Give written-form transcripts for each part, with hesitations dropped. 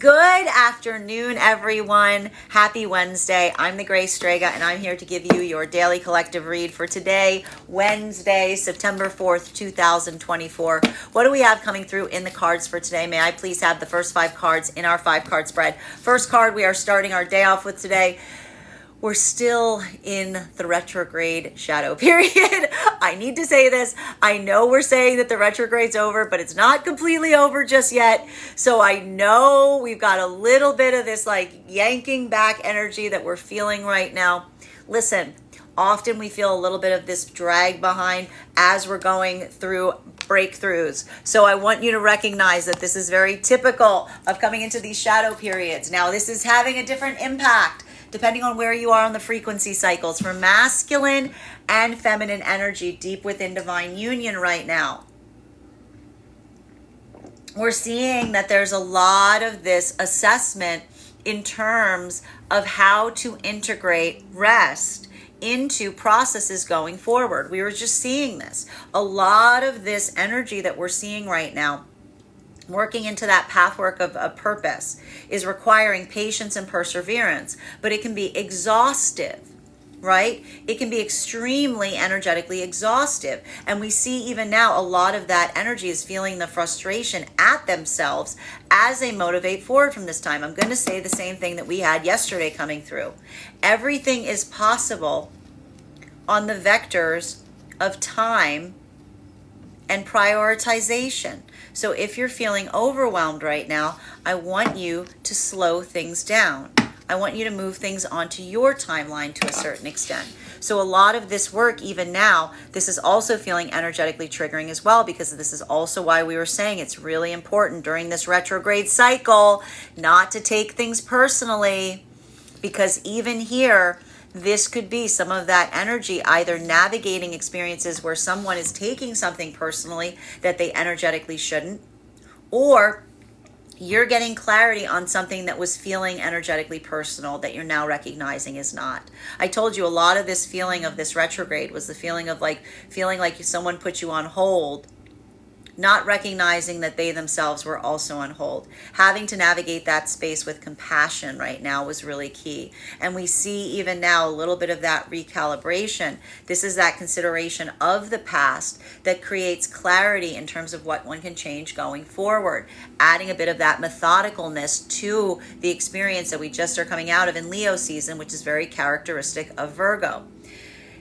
Good afternoon, everyone. Happy Wednesday. I'm the Gray Strega, and I'm here to give you your daily collective read for today, Wednesday, September 4th, 2024. What do we have coming through in the cards for today? May I please have the first 5 cards in our 5-card spread? First card we are starting our day off with today. We're still in the retrograde shadow period. I need to say this. I know we're saying that the retrograde's over, but it's not completely over just yet. So I know we've got a little bit of this like yanking back energy that we're feeling right now. Listen, often we feel a little bit of this drag behind as we're going through breakthroughs. So I want you to recognize that this is very typical of coming into these shadow periods. Now, this is having a different impact depending on where you are on the frequency cycles for masculine and feminine energy deep within divine union right now. We're seeing that there's a lot of this assessment in terms of how to integrate rest into processes going forward. We were just seeing this. A lot of this energy that we're seeing right now working into that pathwork of purpose is requiring patience and perseverance, but it can be exhaustive, right? It can be extremely energetically exhaustive. And we see even now a lot of that energy is feeling the frustration at themselves as they motivate forward from this time. I'm going to say the same thing that we had yesterday coming through. Everything is possible on the vectors of time and prioritization. So if you're feeling overwhelmed right now, I want you to slow things down. I want you to move things onto your timeline to a certain extent. So a lot of this work, even now, this is also feeling energetically triggering as well, because this is also why we were saying it's really important during this retrograde cycle not to take things personally, because even here, this could be some of that energy either navigating experiences where someone is taking something personally that they energetically shouldn't, or you're getting clarity on something that was feeling energetically personal that you're now recognizing is not. I told you a lot of this feeling of this retrograde was the feeling of feeling like someone put you on hold, not recognizing that they themselves were also on hold. Having to navigate that space with compassion right now was really key. And we see even now a little bit of that recalibration. This is that consideration of the past that creates clarity in terms of what one can change going forward, adding a bit of that methodicalness to the experience that we just are coming out of in Leo season, which is very characteristic of Virgo.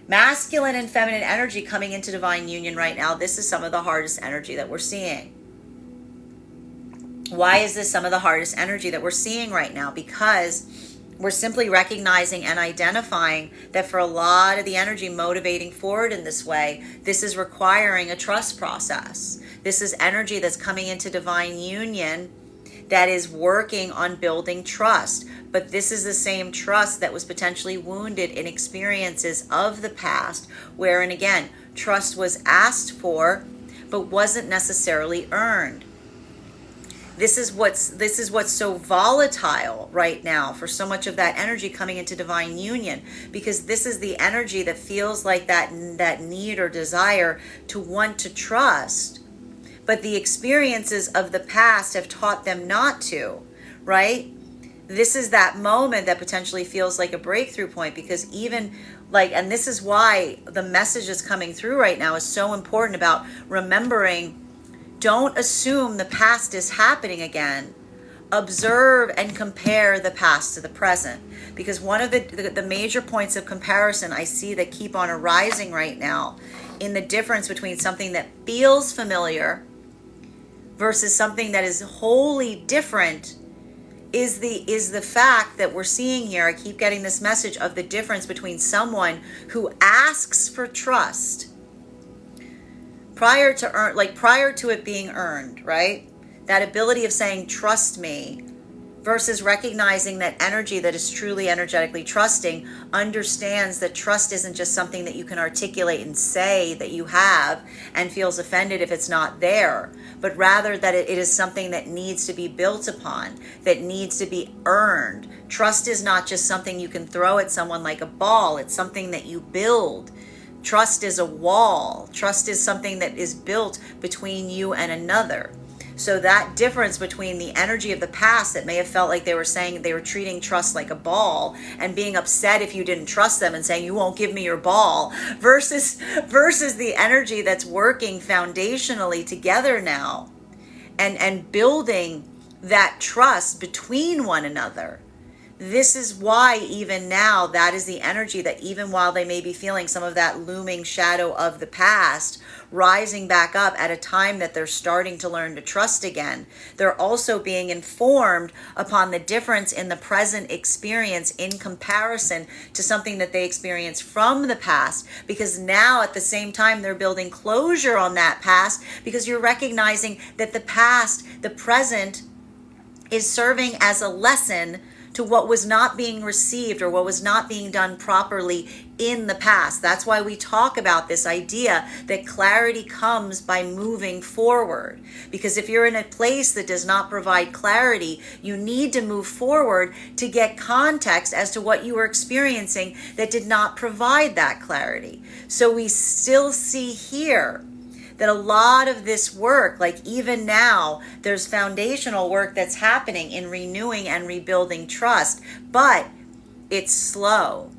Masculine and feminine energy coming into divine union right now. This is some of the hardest energy that we're seeing. Why is this some of the hardest energy that we're seeing right now? Because we're simply recognizing and identifying that for a lot of the energy motivating forward in this way, this is requiring a trust process. This is energy that's coming into divine union that is working on building trust. But this is the same trust that was potentially wounded in experiences of the past, wherein again, trust was asked for, but wasn't necessarily earned. This is what's so volatile right now for so much of that energy coming into divine union, because this is the energy that feels like that need or desire to want to trust. But the experiences of the past have taught them not to, right? This is that moment that potentially feels like a breakthrough point, because even and this is why the message is coming through right now is so important about remembering, don't assume the past is happening again. Observe and compare the past to the present, because one of the major points of comparison I see that keep on arising right now in the difference between something that feels familiar versus something that is wholly different is the fact that we're seeing here. I keep getting this message of the difference between someone who asks for trust prior to it being earned, right? That ability of saying, trust me, versus recognizing that energy that is truly energetically trusting understands that trust isn't just something that you can articulate and say that you have and feels offended if it's not there, but rather that it is something that needs to be built upon, that needs to be earned. Trust is not just something you can throw at someone like a ball. It's something that you build. Trust is a wall. Trust is something that is built between you and another. So that difference between the energy of the past that may have felt like they were saying they were treating trust like a ball and being upset if you didn't trust them and saying you won't give me your ball, versus the energy that's working foundationally together now and building that trust between one another. This is why even now, that is the energy that even while they may be feeling some of that looming shadow of the past rising back up at a time that they're starting to learn to trust again, they're also being informed upon the difference in the present experience in comparison to something that they experienced from the past, because now at the same time they're building closure on that past, because you're recognizing that the past, the present, is serving as a lesson to what was not being received or what was not being done properly in the past. That's why we talk about this idea that clarity comes by moving forward. Because if you're in a place that does not provide clarity, you need to move forward to get context as to what you were experiencing that did not provide that clarity. So we still see here that a lot of this work, like even now, there's foundational work that's happening in renewing and rebuilding trust, but it's slow,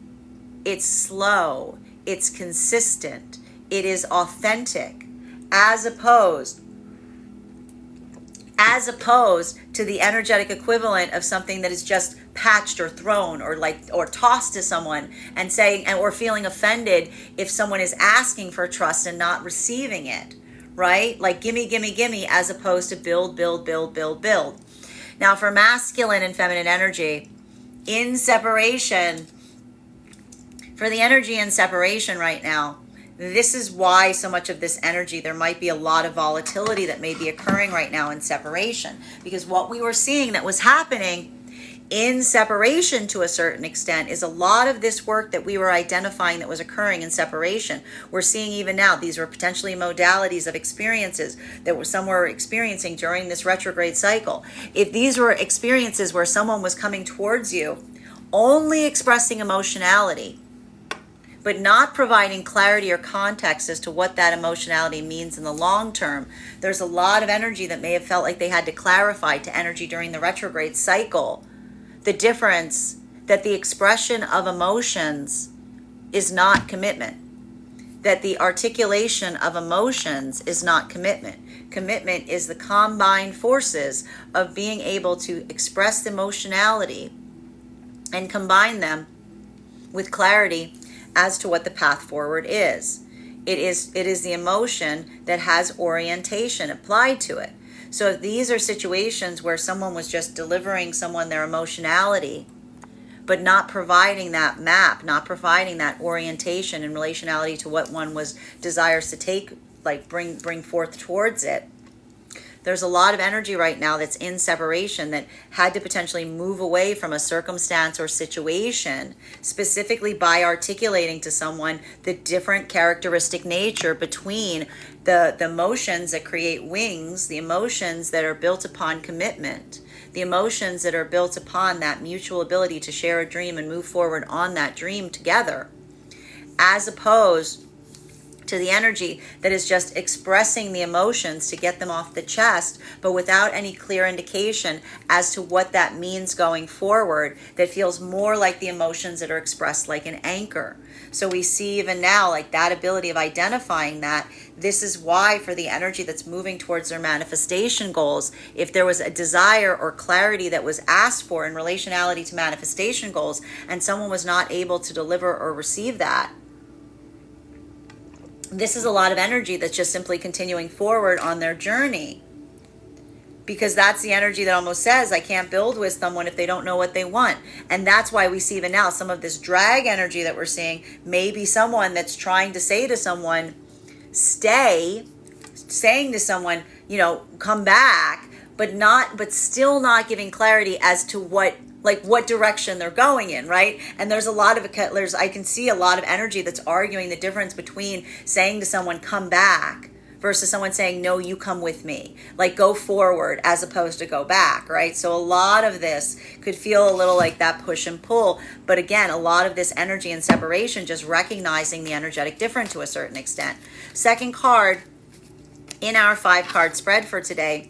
it's consistent, it is authentic, as opposed to the energetic equivalent of something that is just patched or thrown or tossed to someone and saying, or feeling offended if someone is asking for trust and not receiving it, right? Like gimme, gimme, gimme, as opposed to build, build, build, build, build. Now for masculine and feminine energy, in separation, for the energy in separation right now, this is why so much of this energy, there might be a lot of volatility that may be occurring right now in separation. Because what we were seeing that was happening in separation to a certain extent is a lot of this work that we were identifying that was occurring in separation. We're seeing even now, these were potentially modalities of experiences that some were experiencing during this retrograde cycle. If these were experiences where someone was coming towards you, only expressing emotionality, but not providing clarity or context as to what that emotionality means in the long term, there's a lot of energy that may have felt like they had to clarify to energy during the retrograde cycle the difference that the expression of emotions is not commitment, that the articulation of emotions is not commitment. Commitment is the combined forces of being able to express emotionality and combine them with clarity as to what the path forward is. It is the emotion that has orientation applied to it. So if these are situations where someone was just delivering someone their emotionality, but not providing that map, not providing that orientation and relationality to what one was desires to take, like bring forth towards it, there's a lot of energy right now that's in separation that had to potentially move away from a circumstance or situation, specifically by articulating to someone the different characteristic nature between the emotions that create wings, the emotions that are built upon commitment, the emotions that are built upon that mutual ability to share a dream and move forward on that dream together, as opposed to the energy that is just expressing the emotions to get them off the chest, but without any clear indication as to what that means going forward, that feels more like the emotions that are expressed like an anchor. So we see even now, like that ability of identifying that. This is why for the energy that's moving towards their manifestation goals, if there was a desire or clarity that was asked for in relationality to manifestation goals and someone was not able to deliver or receive that, this is a lot of energy that's just simply continuing forward on their journey, because that's the energy that almost says, I can't build with someone if they don't know what they want. And that's why we see even now some of this drag energy that we're seeing may be someone that's trying to say to someone, stay, saying to someone, come back, but still not giving clarity as to what direction they're going in, right? And there's I can see a lot of energy that's arguing the difference between saying to someone, come back, versus someone saying, no, you come with me. Like go forward as opposed to go back, right? So a lot of this could feel a little like that push and pull. But again, a lot of this energy and separation, just recognizing the energetic difference to a certain extent. Second card in our 5-card spread for today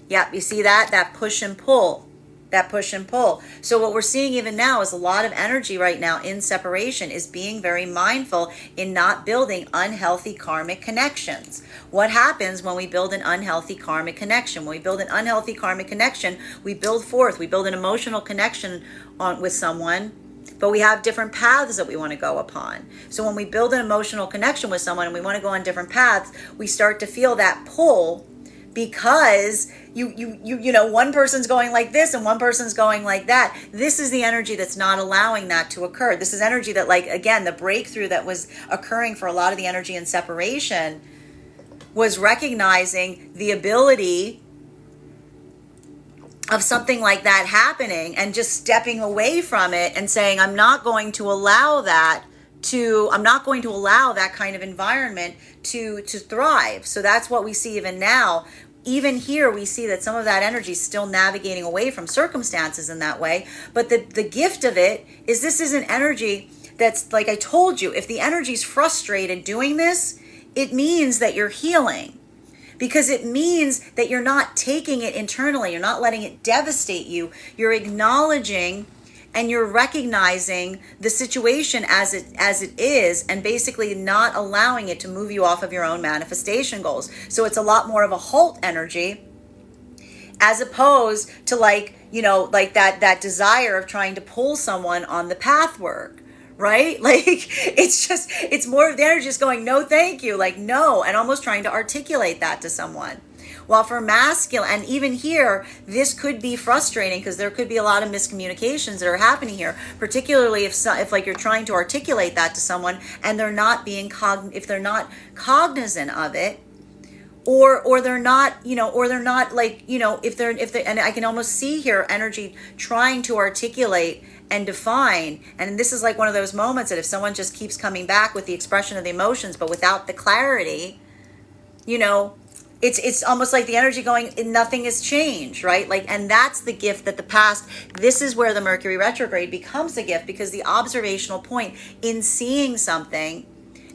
Yep, you see that? That push and pull. That push and pull. So what we're seeing even now is a lot of energy right now in separation is being very mindful in not building unhealthy karmic connections. What happens when we build an unhealthy karmic connection? When we build an unhealthy karmic connection, we build an emotional connection with someone, but we have different paths that we want to go upon. So when we build an emotional connection with someone and we want to go on different paths, we start to feel that pull, because you know, one person's going like this and one person's going like that. This is the energy that's not allowing that to occur. This is energy that, like, again, the breakthrough that was occurring for a lot of the energy in separation was recognizing the ability of something like that happening and just stepping away from it and saying, I'm not going to allow that kind of environment to thrive. So that's what we see even now. Even here, we see that some of that energy is still navigating away from circumstances in that way. But the gift of it is, this is an energy that's, like I told you, if the energy is frustrated doing this, it means that you're healing. Because it means that you're not taking it internally. You're not letting it devastate you. You're acknowledging and you're recognizing the situation as it is, and basically not allowing it to move you off of your own manifestation goals. So it's a lot more of a halt energy, as opposed to, like, you know, like that desire of trying to pull someone on the path work, right? Like, it's more of the energy just going, no, thank you, like, no, and almost trying to articulate that to someone. While for masculine, and even here, this could be frustrating because there could be a lot of miscommunications that are happening here, particularly if like you're trying to articulate that to someone and they're not being if they're not cognizant of it, or they're not, you know, or they're not, like, you know, if they're, and I can almost see here energy trying to articulate and define. And this is like one of those moments that if someone just keeps coming back with the expression of the emotions, but without the clarity, you know, it's almost like the energy going, nothing has changed, right? Like, and that's the gift that the past, this is where the Mercury retrograde becomes a gift, because the observational point in seeing something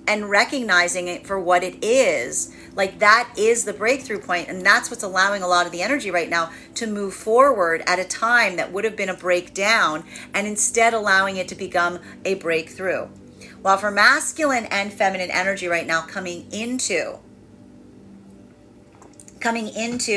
and recognizing it for what it is, like, that is the breakthrough point. And that's what's allowing a lot of the energy right now to move forward at a time that would have been a breakdown, and instead allowing it to become a breakthrough. While for masculine and feminine energy right now coming into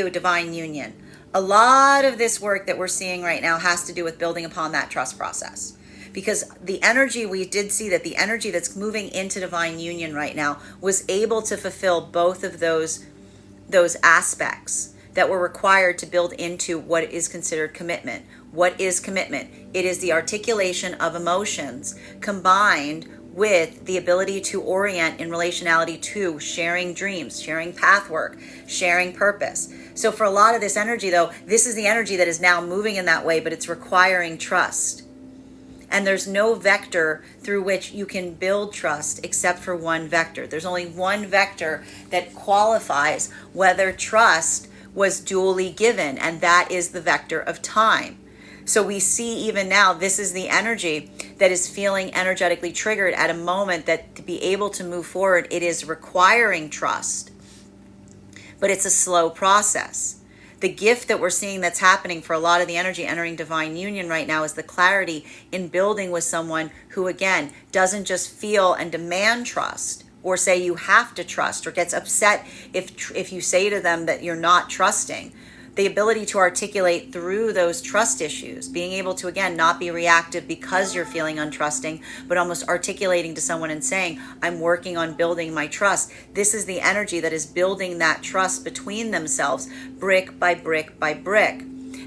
divine union, a lot of this work that we're seeing right now has to do with building upon that trust process. Because the energy, we did see that the energy that's moving into divine union right now was able to fulfill both of those aspects that were required to build into what is considered commitment. What is commitment? It is the articulation of emotions combined with the ability to orient in relationality to sharing dreams, sharing path work, sharing purpose. So for a lot of this energy, though, this is the energy that is now moving in that way, but it's requiring trust. And there's no vector through which you can build trust except for one vector. There's only one vector that qualifies whether trust was duly given, and that is the vector of time. So we see even now, this is the energy that is feeling energetically triggered at a moment that to be able to move forward, it is requiring trust. But it's a slow process. The gift that we're seeing that's happening for a lot of the energy entering divine union right now is the clarity in building with someone who, again, doesn't just feel and demand trust, or say you have to trust, or gets upset if you say to them that you're not trusting. The ability to articulate through those trust issues, being able to, again, not be reactive because you're feeling untrusting, but almost articulating to someone and saying, I'm working on building my trust. This is the energy that is building that trust between themselves, brick by brick by brick.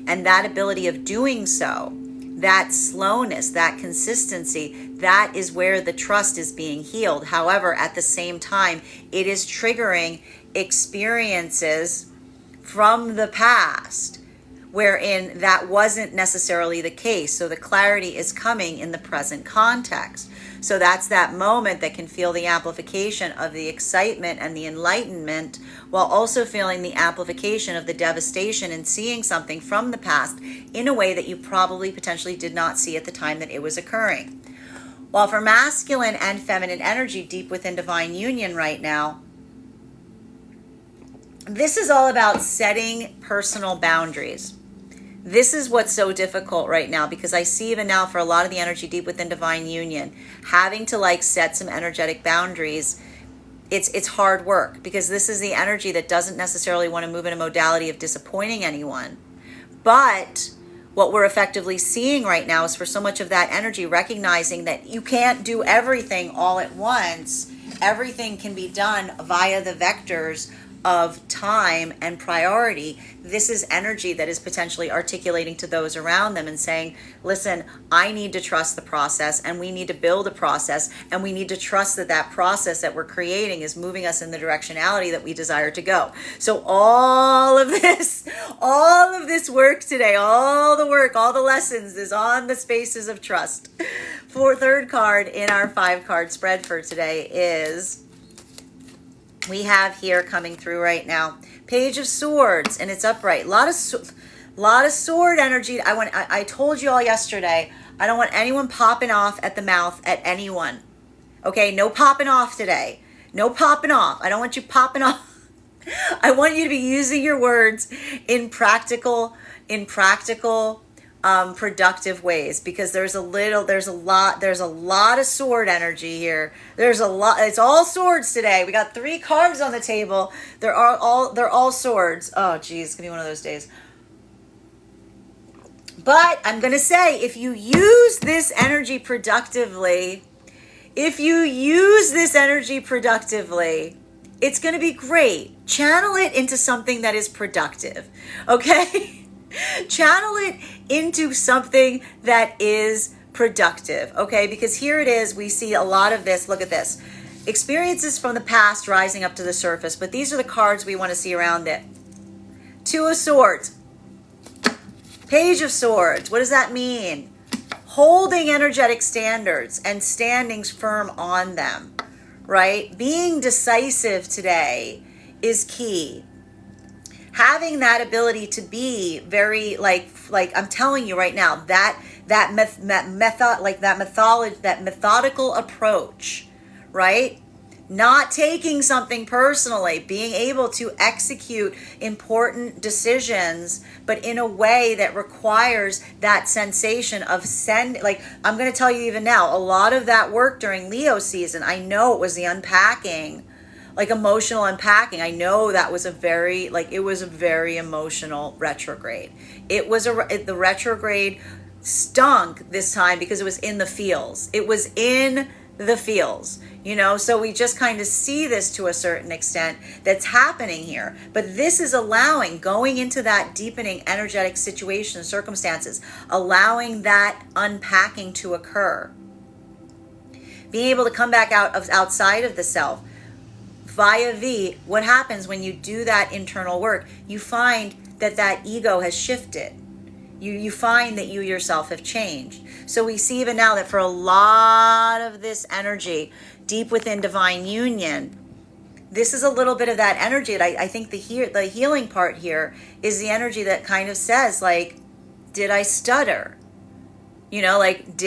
And that ability of doing so, that slowness, that consistency, that is where the trust is being healed. However, at the same time, it is triggering experiences from the past wherein that wasn't necessarily the case. So the clarity is coming in the present context. So that's that moment that can feel the amplification of the excitement and the enlightenment, while also feeling the amplification of the devastation and seeing something from the past in a way that you probably potentially did not see at the time that it was occurring. While for masculine and feminine energy deep within divine union right now, this is all about setting personal boundaries. This is what's so difficult right now, because I see even now for a lot of the energy deep within divine union, having to like set some energetic boundaries, it's hard work, because this is the energy that doesn't necessarily want to move in a modality of disappointing anyone. But what we're effectively seeing right now is for so much of that energy, recognizing that you can't do everything all at once. Everything can be done via the vectors of time and priority. This is energy that is potentially articulating to those around them and saying, listen, I need to trust the process, and we need to build a process, and we need to trust that that process that we're creating is moving us in the directionality that we desire to go. So all of this work today, all the work, all the lessons is on the spaces of trust. For third card in our 5-card spread for today is, we have here coming through right now, Page of Swords, and it's upright. A lot of sword energy. I told you all yesterday, I don't want anyone popping off at the mouth at anyone. Okay, no popping off today. No popping off. I don't want you popping off. I want you to be using your words in practical, productive ways, because there's a lot of sword energy here. There's a lot. It's all swords today. We got 3 cards on the table. They're all swords. Oh geez, it's gonna be one of those days. But I'm gonna say, if you use this energy productively, it's gonna be great. Channel it into something that is productive. Okay. Channel it into something that is productive, okay? Because here it is, we see a lot of this. Look at this. Experiences from the past rising up to the surface, but these are the cards we want to see around it. 2 of Swords. Page of Swords. What does that mean? Holding energetic standards and standing firm on them, right? Being decisive today is key. Having that ability to be very like I'm telling you right now, that methodical approach, right? Not taking something personally, being able to execute important decisions, but in a way that requires that sensation of I'm going to tell you even now, a lot of that work during Leo season, I know it was the unpacking, like emotional unpacking. I know that was it was a very emotional retrograde. The retrograde stunk this time because it was in the feels. So we just kind of see this to a certain extent that's happening here. But this is allowing, going into that deepening energetic situation, circumstances, allowing that unpacking to occur. Being able to come back outside of the self. Via V, what happens when you do that internal work? You find that ego has shifted. You find that you yourself have changed. So we see even now that for a lot of this energy deep within divine union, this is a little bit of that energy. That I think the healing part here is the energy that kind of says, like, did I stutter? Did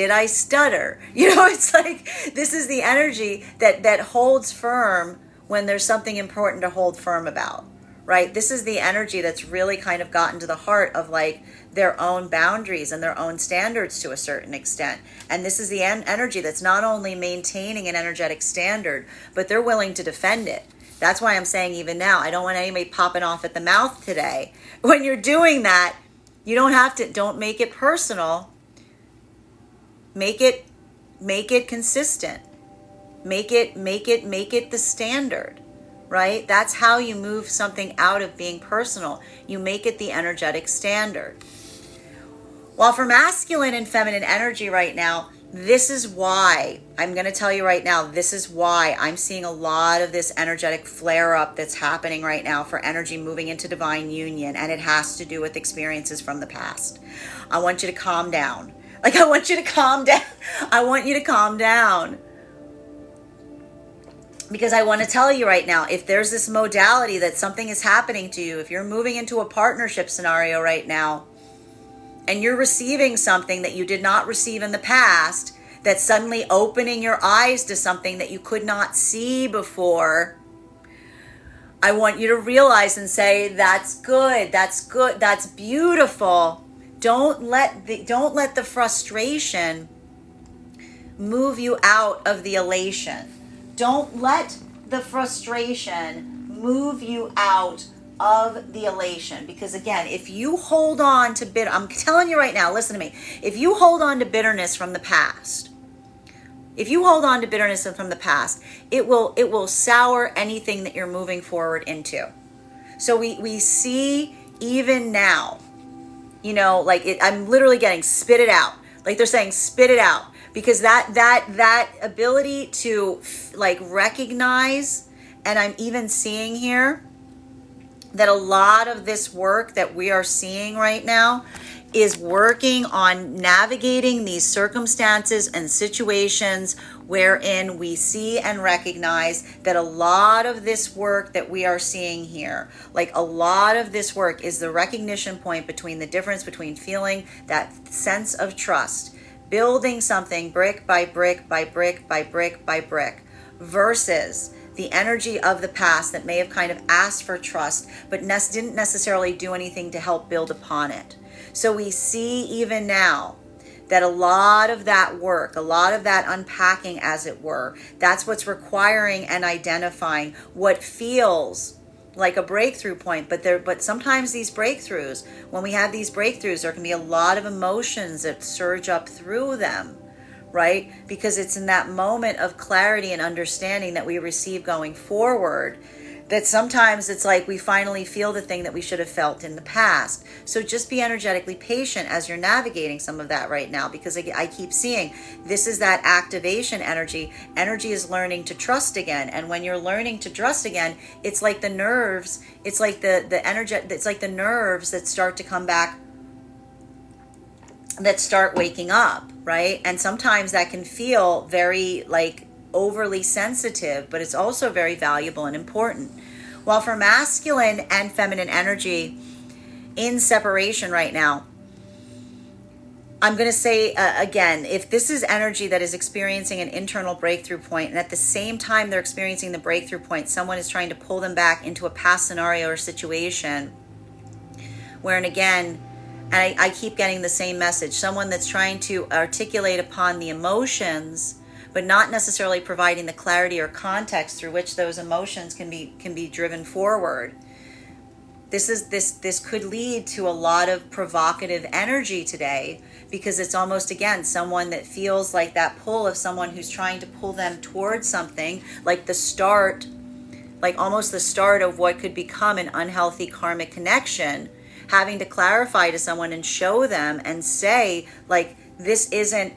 I stutter? It's like, this is the energy that holds firm when there's something important to hold firm about, right? This is the energy that's really kind of gotten to the heart of like their own boundaries and their own standards to a certain extent. And this is the energy that's not only maintaining an energetic standard, but they're willing to defend it. That's why I'm saying even now, I don't want anybody popping off at the mouth today. When you're doing that, you don't make it personal. Make it consistent. Make it the standard, right? That's how you move something out of being personal. You make it the energetic standard. While for masculine and feminine energy right now, this is why, I'm going to tell you right now, this is why I'm seeing a lot of this energetic flare up that's happening right now for energy moving into divine union. And it has to do with experiences from the past. I want you to calm down. I want you to calm down. Because I want to tell you right now, if there's this modality that something is happening to you, if you're moving into a partnership scenario right now, and you're receiving something that you did not receive in the past, that's suddenly opening your eyes to something that you could not see before, I want you to realize and say, that's good, that's beautiful. Don't let the frustration move you out of the elation. Don't let the frustration move you out of the elation. Because again, if you hold on to I'm telling you right now, listen to me. If you hold on to bitterness from the past, it will sour anything that you're moving forward into. So we see even now, I'm literally getting spit it out. Like they're saying, spit it out, because that ability to recognize, and I'm even seeing here that a lot of this work that we are seeing right now is working on navigating these circumstances and situations wherein we see and recognize that a lot of this work that we are seeing here, a lot of this work is the recognition point between the difference between feeling that sense of trust, building something brick by brick by brick by brick by brick, versus the energy of the past that may have kind of asked for trust but didn't necessarily do anything to help build upon it. So we see even now that a lot of that work, a lot of that unpacking, as it were, that's what's requiring and identifying what feels like a breakthrough point. But sometimes these breakthroughs, when we have these breakthroughs, there can be a lot of emotions that surge up through them, right? Because it's in that moment of clarity and understanding that we receive going forward that sometimes it's like we finally feel the thing that we should have felt in the past. So just be energetically patient as you're navigating some of that right now, because I keep seeing this is that activation energy. Energy is learning to trust again. And when you're learning to trust again, it's like the nerves, it's like the energy, it's like the nerves that start to come back, that start waking up, right? And sometimes that can feel very overly sensitive, but it's also very valuable and important. While for masculine and feminine energy in separation right now, I'm going to say again, if this is energy that is experiencing an internal breakthrough point, and at the same time they're experiencing the breakthrough point, someone is trying to pull them back into a past scenario or situation wherein again, and I keep getting the same message, someone that's trying to articulate upon the emotions but not necessarily providing the clarity or context through which those emotions can be driven forward. This could lead to a lot of provocative energy today, because it's almost again someone that feels like that pull of someone who's trying to pull them towards something, like the start, almost the start of what could become an unhealthy karmic connection, having to clarify to someone and show them and say this isn't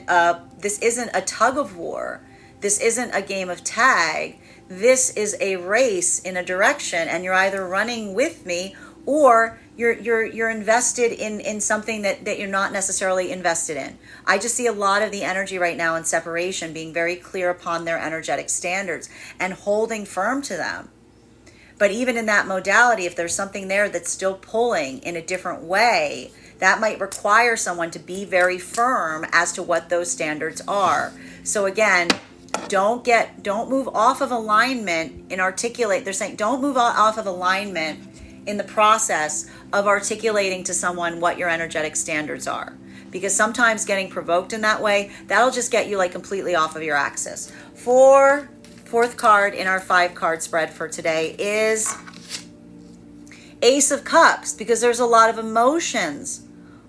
a tug of war. This isn't a game of tag. This is a race in a direction, and you're either running with me or you're invested in something that you're not necessarily invested in. I just see a lot of the energy right now in separation being very clear upon their energetic standards and holding firm to them. But even in that modality, if there's something there that's still pulling in a different way, that might require someone to be very firm as to what those standards are. So again, don't move off of alignment they're saying don't move off of alignment in the process of articulating to someone what your energetic standards are. Because sometimes getting provoked in that way, that'll just get you completely off of your axis. Fourth card in our 5-card spread for today is Ace of Cups, because there's a lot of emotions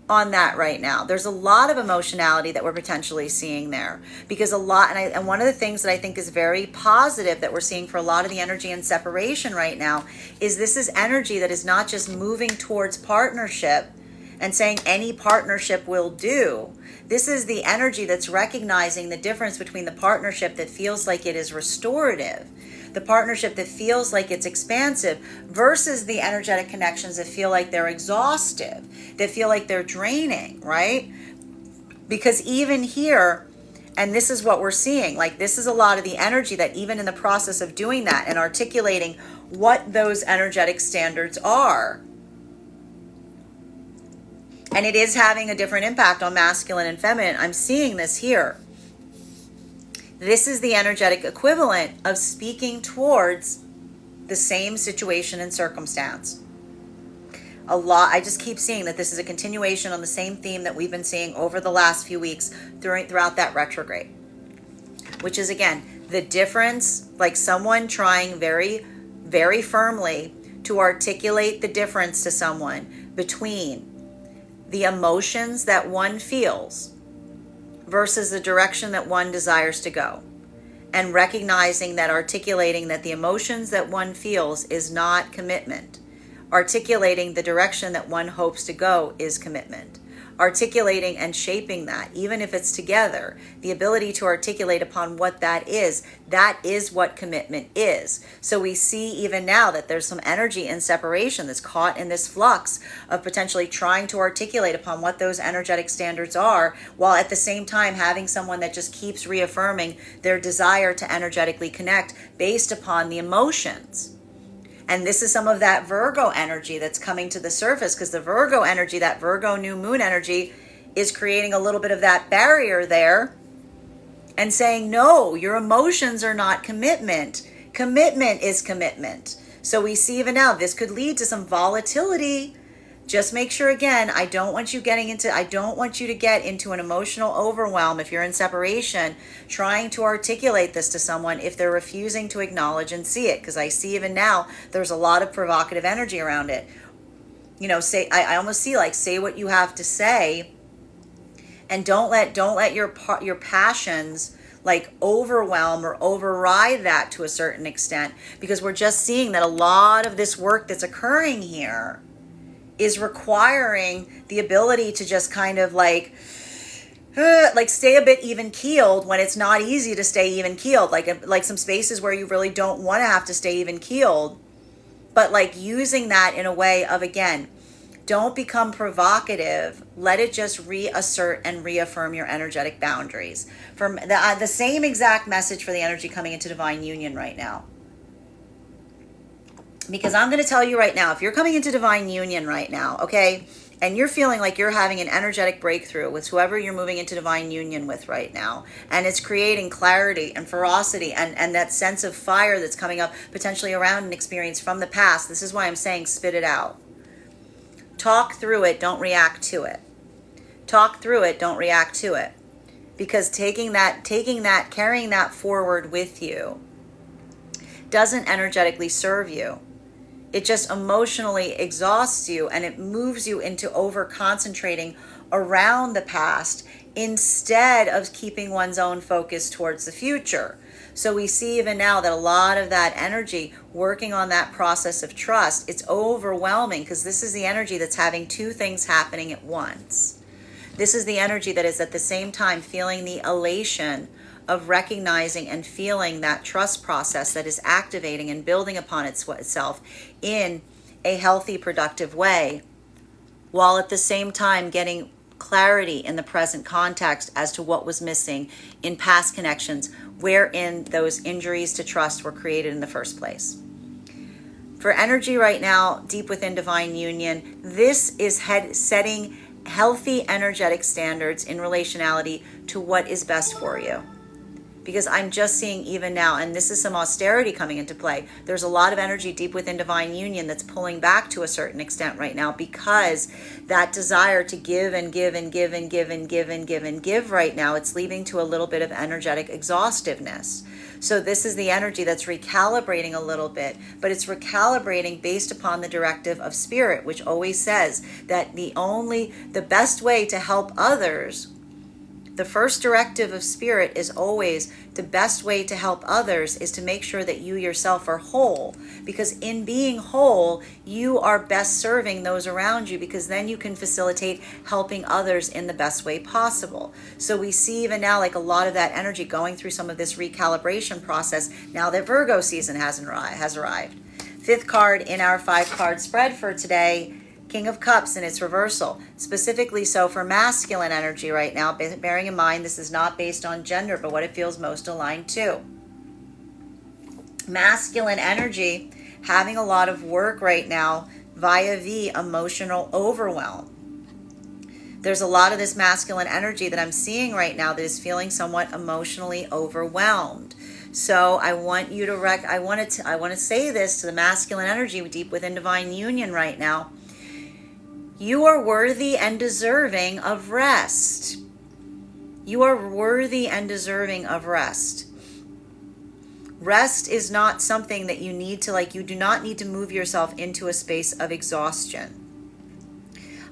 on that right now. There's a lot of emotionality that we're potentially seeing there, because and one of the things that I think is very positive that we're seeing for a lot of the energy in separation right now is this is energy that is not just moving towards partnership and saying any partnership will do. This is the energy that's recognizing the difference between the partnership that feels like it is restorative, the partnership that feels like it's expansive, versus the energetic connections that feel like they're exhaustive, that feel like they're draining, right? Because even here, and this is what we're seeing, this is a lot of the energy that even in the process of doing that and articulating what those energetic standards are, and it is having a different impact on masculine and feminine. I'm seeing this here. This is the energetic equivalent of speaking towards the same situation and circumstance. I just keep seeing that this is a continuation on the same theme that we've been seeing over the last few weeks throughout that retrograde, which is, again, the difference, like someone trying very, very firmly to articulate the difference to someone between the emotions that one feels versus the direction that one desires to go. And recognizing that, articulating that the emotions that one feels is not commitment. Articulating the direction that one hopes to go is commitment. Articulating and shaping that, even if it's together, the ability to articulate upon what that is what commitment is. So we see even now that there's some energy in separation that's caught in this flux of potentially trying to articulate upon what those energetic standards are, while at the same time having someone that just keeps reaffirming their desire to energetically connect based upon the emotions. And this is some of that Virgo energy that's coming to the surface, because the Virgo energy, that Virgo new moon energy, is creating a little bit of that barrier there and saying, no, your emotions are not commitment. Commitment is commitment. So we see even now this could lead to some volatility. Just make sure, again, I don't want you to get into an emotional overwhelm if you're in separation, trying to articulate this to someone if they're refusing to acknowledge and see it. Because I see even now there's a lot of provocative energy around it. You know, I almost see like, say what you have to say, and don't let your passions like overwhelm or override that to a certain extent, because we're just seeing that a lot of this work that's occurring here is requiring the ability to just kind of like stay a bit even keeled when it's not easy to stay even keeled, like some spaces where you really don't want to have to stay even keeled, but like using that in a way of, again, don't become provocative. Let it just reassert and reaffirm your energetic boundaries. From the same exact message for the energy coming into divine union right now. Because I'm going to tell you right now, if you're coming into divine union right now, okay, and you're feeling like you're having an energetic breakthrough with whoever you're moving into divine union with right now, and it's creating clarity and ferocity and that sense of fire that's coming up potentially around an experience from the past, this is why I'm saying spit it out. Talk through it, don't react to it. Talk through it, don't react to it. Because carrying that forward with you doesn't energetically serve you. It just emotionally exhausts you, and it moves you into over concentrating around the past instead of keeping one's own focus towards the future. So we see even now that a lot of that energy working on that process of trust, it's overwhelming, because this is the energy that's having two things happening at once. This is the energy that is at the same time feeling the elation of recognizing and feeling that trust process that is activating and building upon itself in a healthy, productive way, while at the same time getting clarity in the present context as to what was missing in past connections, wherein those injuries to trust were created in the first place. For energy right now, deep within divine union, this is setting healthy energetic standards in relationality to what is best for you. Because I'm just seeing even now, and this is some austerity coming into play, there's a lot of energy deep within divine union that's pulling back to a certain extent right now, because that desire to give and give and give and give and give and give and give right now, it's leading to a little bit of energetic exhaustiveness. So this is the energy that's recalibrating a little bit, but it's recalibrating based upon the directive of spirit, which always says that the best way to help others, the first directive of spirit is always the best way to help others is to make sure that you yourself are whole, because in being whole, you are best serving those around you, because then you can facilitate helping others in the best way possible. So we see even now like a lot of that energy going through some of this recalibration process now that Virgo season has arrived. Fifth card in our 5-card spread for today, King of Cups in its reversal, specifically so for masculine energy right now, bearing in mind this is not based on gender, but what it feels most aligned to. Masculine energy having a lot of work right now via the emotional overwhelm. There's a lot of this masculine energy that I'm seeing right now that is feeling somewhat emotionally overwhelmed. So I want you to I want to say this to the masculine energy deep within divine union right now. You are worthy and deserving of rest. You are worthy and deserving of rest. Rest is not something that you need to, you do not need to move yourself into a space of exhaustion.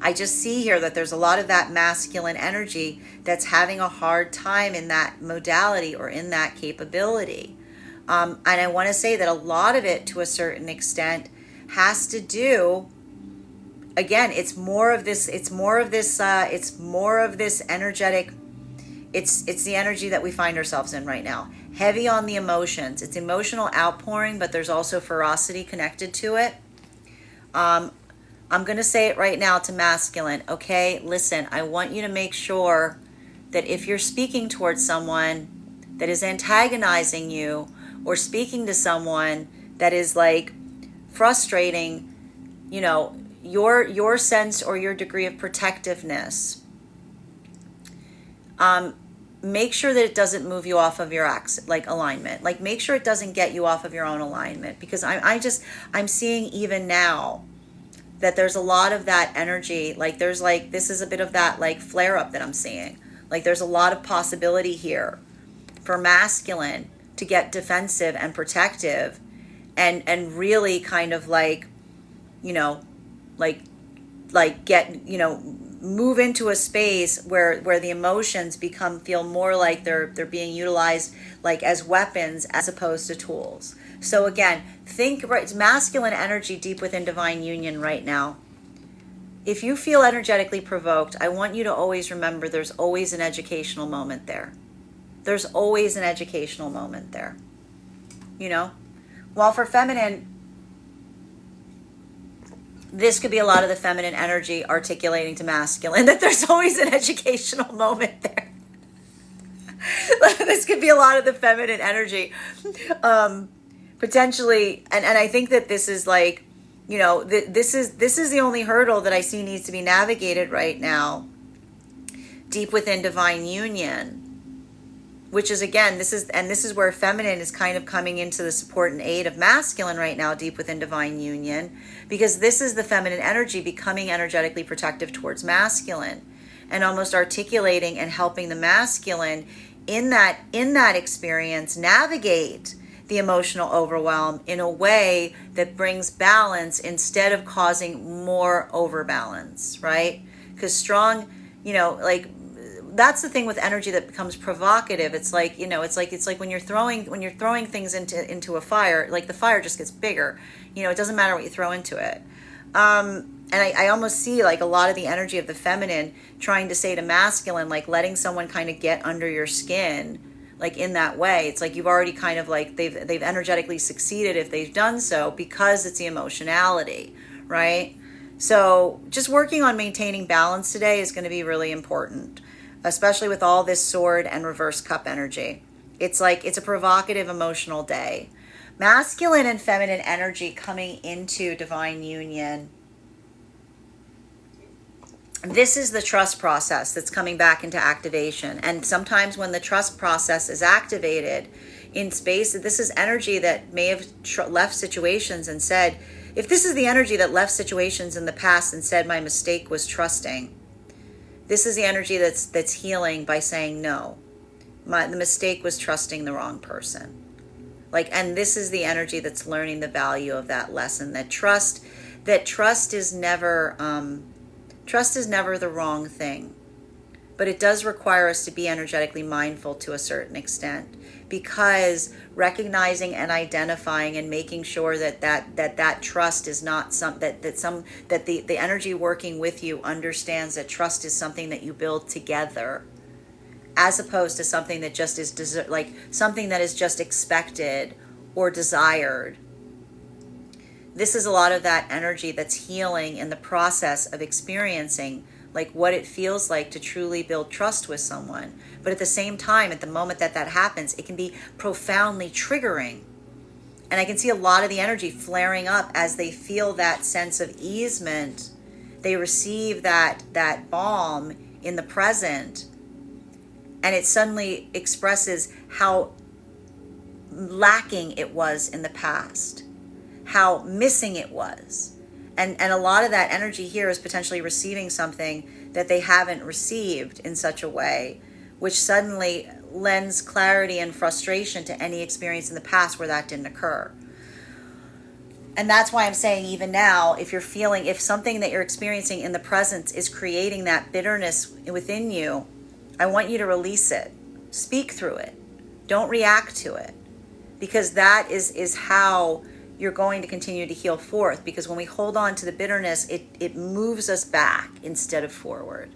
I just see here that there's a lot of that masculine energy that's having a hard time in that modality or in that capability. And I want to say that a lot of it, to a certain extent, has to do, again, it's more of this energetic, it's the energy that we find ourselves in right now. Heavy on the emotions. It's emotional outpouring, but there's also ferocity connected to it. I'm going to say it right now to masculine. Okay, listen, I want you to make sure that if you're speaking towards someone that is antagonizing you, or speaking to someone that is frustrating, your sense or your degree of protectiveness, make sure that it doesn't move you off of your alignment. Make sure it doesn't get you off of your own alignment, because I'm seeing even now that there's a lot of that energy. This is a bit of that flare up that I'm seeing. There's a lot of possibility here for masculine to get defensive and protective, and really kind of move into a space where the emotions feel more like they're being utilized as weapons as opposed to tools. So again, it's masculine energy deep within divine union right now. If you feel energetically provoked, I want you to always remember there's always an educational moment there. There's always an educational moment there. While for feminine, this could be a lot of the feminine energy articulating to masculine that there's always an educational moment there. This could be a lot of the feminine energy. Potentially, and I think that this is this is the only hurdle that I see needs to be navigated right now, deep within divine union, which is, again, this is where feminine is kind of coming into the support and aid of masculine right now, deep within divine union, because this is the feminine energy becoming energetically protective towards masculine, and almost articulating and helping the masculine in that experience navigate the emotional overwhelm in a way that brings balance instead of causing more overbalance, right? Because strong, that's the thing with energy that becomes provocative. It's like when you're throwing things into a fire, the fire just gets bigger. It doesn't matter what you throw into it. And I almost see a lot of the energy of the feminine trying to say to masculine, letting someone kind of get under your skin, in that way. It's you've already kind of they've energetically succeeded if they've done so, because it's the emotionality, right? So just working on maintaining balance today is going to be really important, especially with all this sword and reverse cup energy. It's a provocative emotional day. Masculine and feminine energy coming into divine union. This is the trust process that's coming back into activation. And sometimes when the trust process is activated in space, this is energy that may have left situations and said, if this is the energy that left situations in the past and said my mistake was trusting, this is the energy that's healing by saying no. The mistake was trusting the wrong person. And this is the energy that's learning the value of that lesson, that trust is never the wrong thing. But it does require us to be energetically mindful to a certain extent, because recognizing and identifying and making sure that trust is not that the energy working with you understands that trust is something that you build together, as opposed to something that just is something that is just expected or desired. This is a lot of that energy that's healing in the process of experiencing what it feels like to truly build trust with someone. But at the same time, at the moment that happens, it can be profoundly triggering. And I can see a lot of the energy flaring up as they feel that sense of easement. They receive that balm in the present. And it suddenly expresses how lacking it was in the past, how missing it was. And a lot of that energy here is potentially receiving something that they haven't received in such a way, which suddenly lends clarity and frustration to any experience in the past where that didn't occur. And that's why I'm saying, even now, if something that you're experiencing in the present is creating that bitterness within you, I want you to release it. Speak through it. Don't react to it. Because that is how you're going to continue to heal forth. Because when we hold on to the bitterness, it moves us back instead of forward.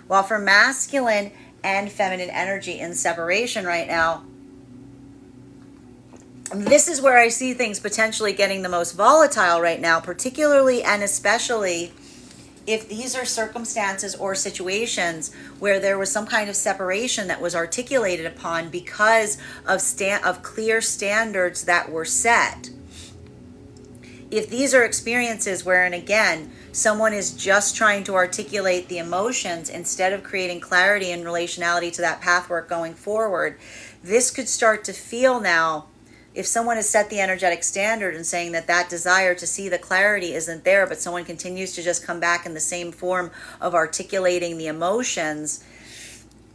While for masculine and feminine energy in separation right now, this is where I see things potentially getting the most volatile right now, particularly and especially if these are circumstances or situations where there was some kind of separation that was articulated upon because of clear standards that were set. If these are experiences wherein, again, someone is just trying to articulate the emotions instead of creating clarity and relationality to that pathwork going forward, this could start to feel now, if someone has set the energetic standard and saying that desire to see the clarity isn't there, but someone continues to just come back in the same form of articulating the emotions,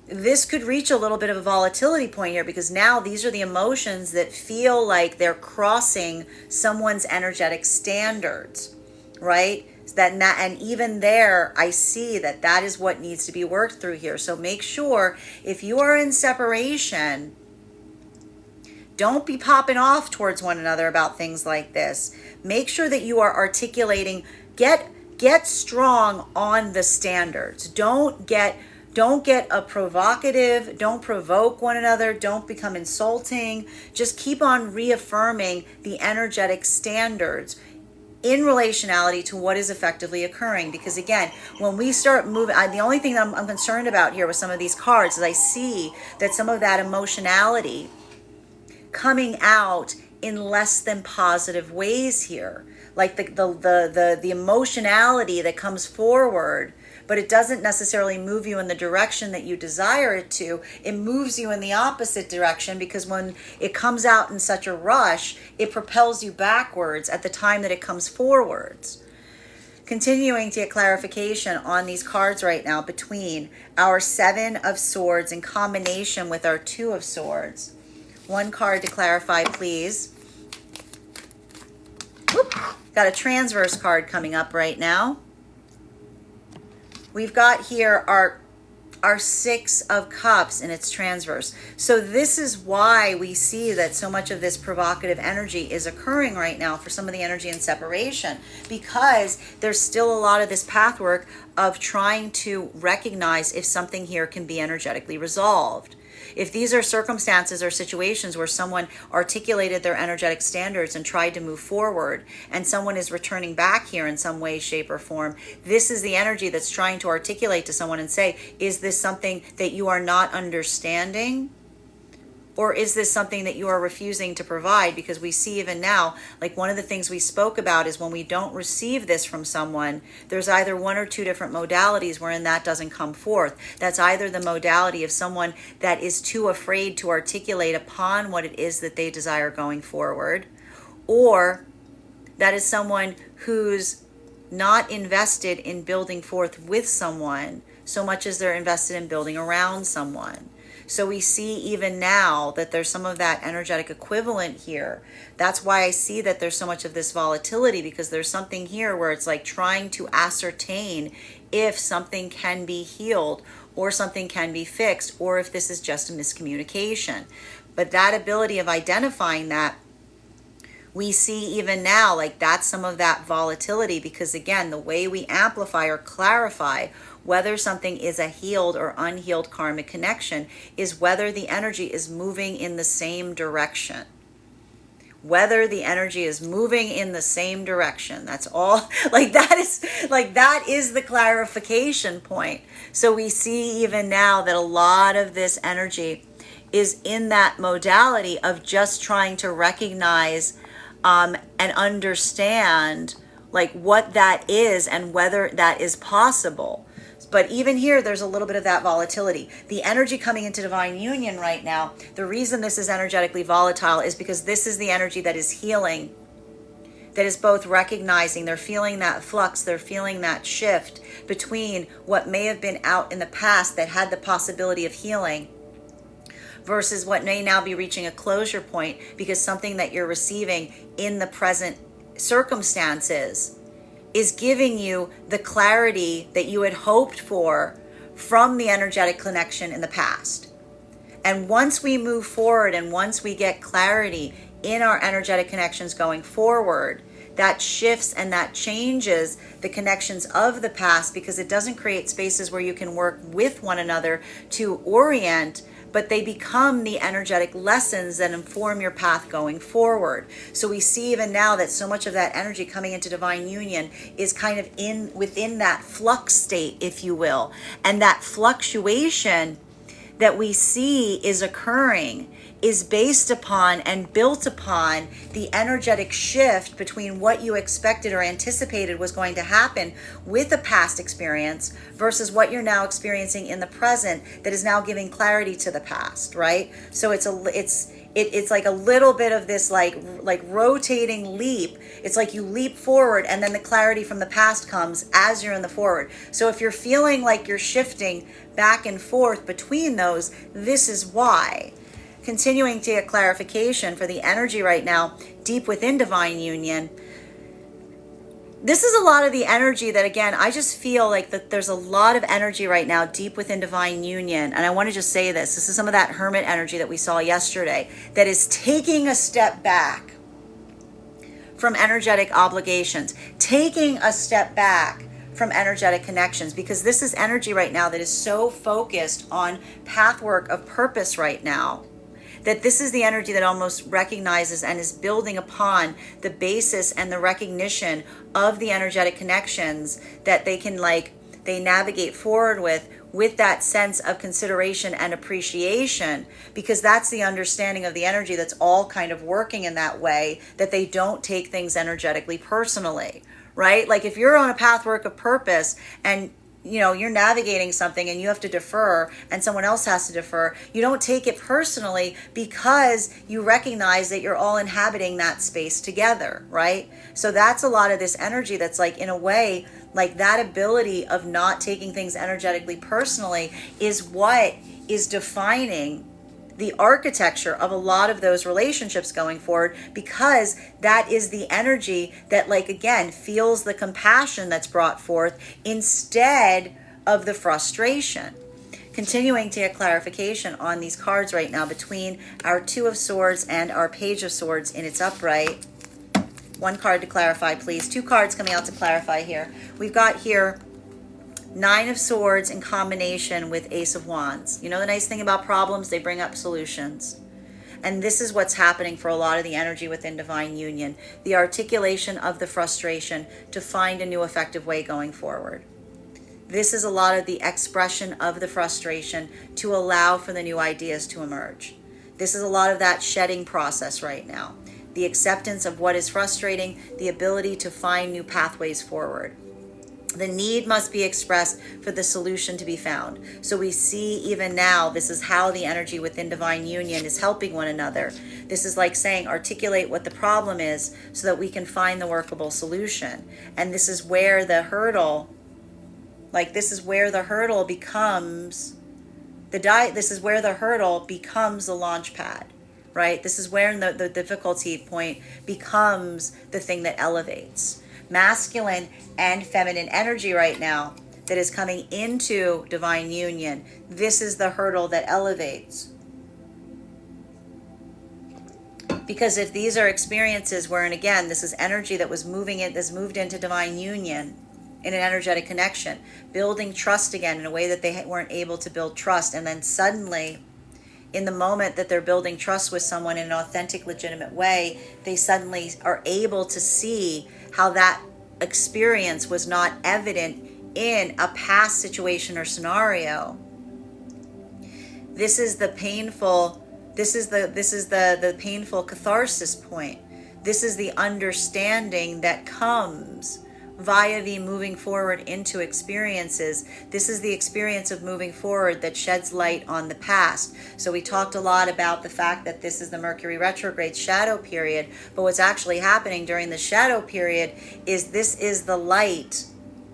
this could reach a little bit of a volatility point here, because now these are the emotions that feel like they're crossing someone's energetic standards, right? And even there, I see that is what needs to be worked through here. So make sure, if you are in separation, don't be popping off towards one another about things like this. Make sure that you are articulating, get strong on the standards. Don't get a provocative, don't provoke one another, don't become insulting. Just keep on reaffirming the energetic standards in relationality to what is effectively occurring. Because again, when we start moving, the only thing I'm concerned about here with some of these cards is I see that some of that emotionality coming out in less than positive ways here, like the emotionality that comes forward, but it doesn't necessarily move you in the direction that you desire it to. It moves you in the opposite direction, because when it comes out in such a rush, it propels you backwards at the time that it comes forwards. Continuing to get clarification on these cards right now between our Seven of Swords in combination with our Two of Swords. One card to clarify, please. Whoop. Got a transverse card coming up right now. We've got here our Six of Cups and its transverse. So this is why we see that so much of this provocative energy is occurring right now for some of the energy in separation, because there's still a lot of this pathwork of trying to recognize if something here can be energetically resolved. If these are circumstances or situations where someone articulated their energetic standards and tried to move forward, and someone is returning back here in some way, shape, or form, this is the energy that's trying to articulate to someone and say, is this something that you are not understanding? Or is this something that you are refusing to provide? Because we see even now, like one of the things we spoke about is when we don't receive this from someone, there's either one or two different modalities wherein that doesn't come forth. That's either the modality of someone that is too afraid to articulate upon what it is that they desire going forward, or that is someone who's not invested in building forth with someone so much as they're invested in building around someone. So we see even now that there's some of that energetic equivalent here. That's why I see that there's so much of this volatility, because there's something here where it's like trying to ascertain if something can be healed or something can be fixed, or if this is just a miscommunication. But that ability of identifying that, we see even now, like that's some of that volatility, because again, the way we amplify or clarify whether something is a healed or unhealed karmic connection is whether the energy is moving in the same direction. Whether the energy is moving in the same direction. That's all. That is the clarification point. So we see even now that a lot of this energy is in that modality of just trying to recognize and understand like what that is and whether that is possible. But even here, there's a little bit of that volatility. The energy coming into divine union right now, the reason this is energetically volatile is because this is the energy that is healing, that is both recognizing, they're feeling that flux, they're feeling that shift between what may have been out in the past that had the possibility of healing versus what may now be reaching a closure point because something that you're receiving in the present circumstances is giving you the clarity that you had hoped for from the energetic connection in the past. And once we move forward and once we get clarity in our energetic connections going forward, that shifts and that changes the connections of the past because it doesn't create spaces where you can work with one another to orient, but they become the energetic lessons that inform your path going forward. So we see even now that so much of that energy coming into divine union is kind of within that flux state, if you will. And that fluctuation that we see is occurring is based upon and built upon the energetic shift between what you expected or anticipated was going to happen with a past experience versus what you're now experiencing in the present that is now giving clarity to the past, right? So it's like a little bit of this like rotating leap. It's like you leap forward and then the clarity from the past comes as you're in the forward. So if you're feeling like you're shifting back and forth between those, this is why. Continuing to get clarification for the energy right now, deep within divine union. This is a lot of the energy that, again, I just feel like that there's a lot of energy right now deep within divine union. And I want to just say this. This is some of that hermit energy that we saw yesterday that is taking a step back from energetic obligations, taking a step back from energetic connections, because this is energy right now that is so focused on pathwork of purpose right now, that this is the energy that almost recognizes and is building upon the basis and the recognition of the energetic connections that they can they navigate forward with that sense of consideration and appreciation, because that's the understanding of the energy that's all kind of working in that way, that they don't take things energetically personally, right? Like if you're on a pathwork of purpose and you're navigating something and you have to defer and someone else has to defer, you don't take it personally because you recognize that you're all inhabiting that space together, right? So that's a lot of this energy that's like, in a way, like that ability of not taking things energetically personally is what is defining the architecture of a lot of those relationships going forward, because that is the energy that, again, feels the compassion that's brought forth instead of the frustration. Continuing to get clarification on these cards right now between our Two of Swords and our Page of Swords in its upright. One card to clarify, please. Two cards coming out to clarify here. We've got here Nine of Swords in combination with Ace of Wands. You know the nice thing about problems? They bring up solutions. And this is what's happening for a lot of the energy within divine union. The articulation of the frustration to find a new effective way going forward. This is a lot of the expression of the frustration to allow for the new ideas to emerge. This is a lot of that shedding process right now. The acceptance of what is frustrating, the ability to find new pathways forward. The need must be expressed for the solution to be found. So we see even now, this is how the energy within divine union is helping one another. This is like saying, articulate what the problem is so that we can find the workable solution. And this is where the hurdle, this is where the hurdle becomes the launch pad, right? This is where the difficulty point becomes the thing that elevates. Masculine and feminine energy right now that is coming into divine union. This is the hurdle that elevates. Because if these are experiences wherein, again, this is energy that was moved into divine union in an energetic connection, building trust again in a way that they weren't able to build trust, and then suddenly, in the moment that they're building trust with someone in an authentic, legitimate way, they suddenly are able to see how that experience was not evident in a past situation or scenario. This is the painful painful catharsis point. This is the understanding that comes via the moving forward into experiences. This is the experience of moving forward that sheds light on the past. So we talked a lot about the fact that this is the Mercury retrograde shadow period, but what's actually happening during the shadow period is this is the light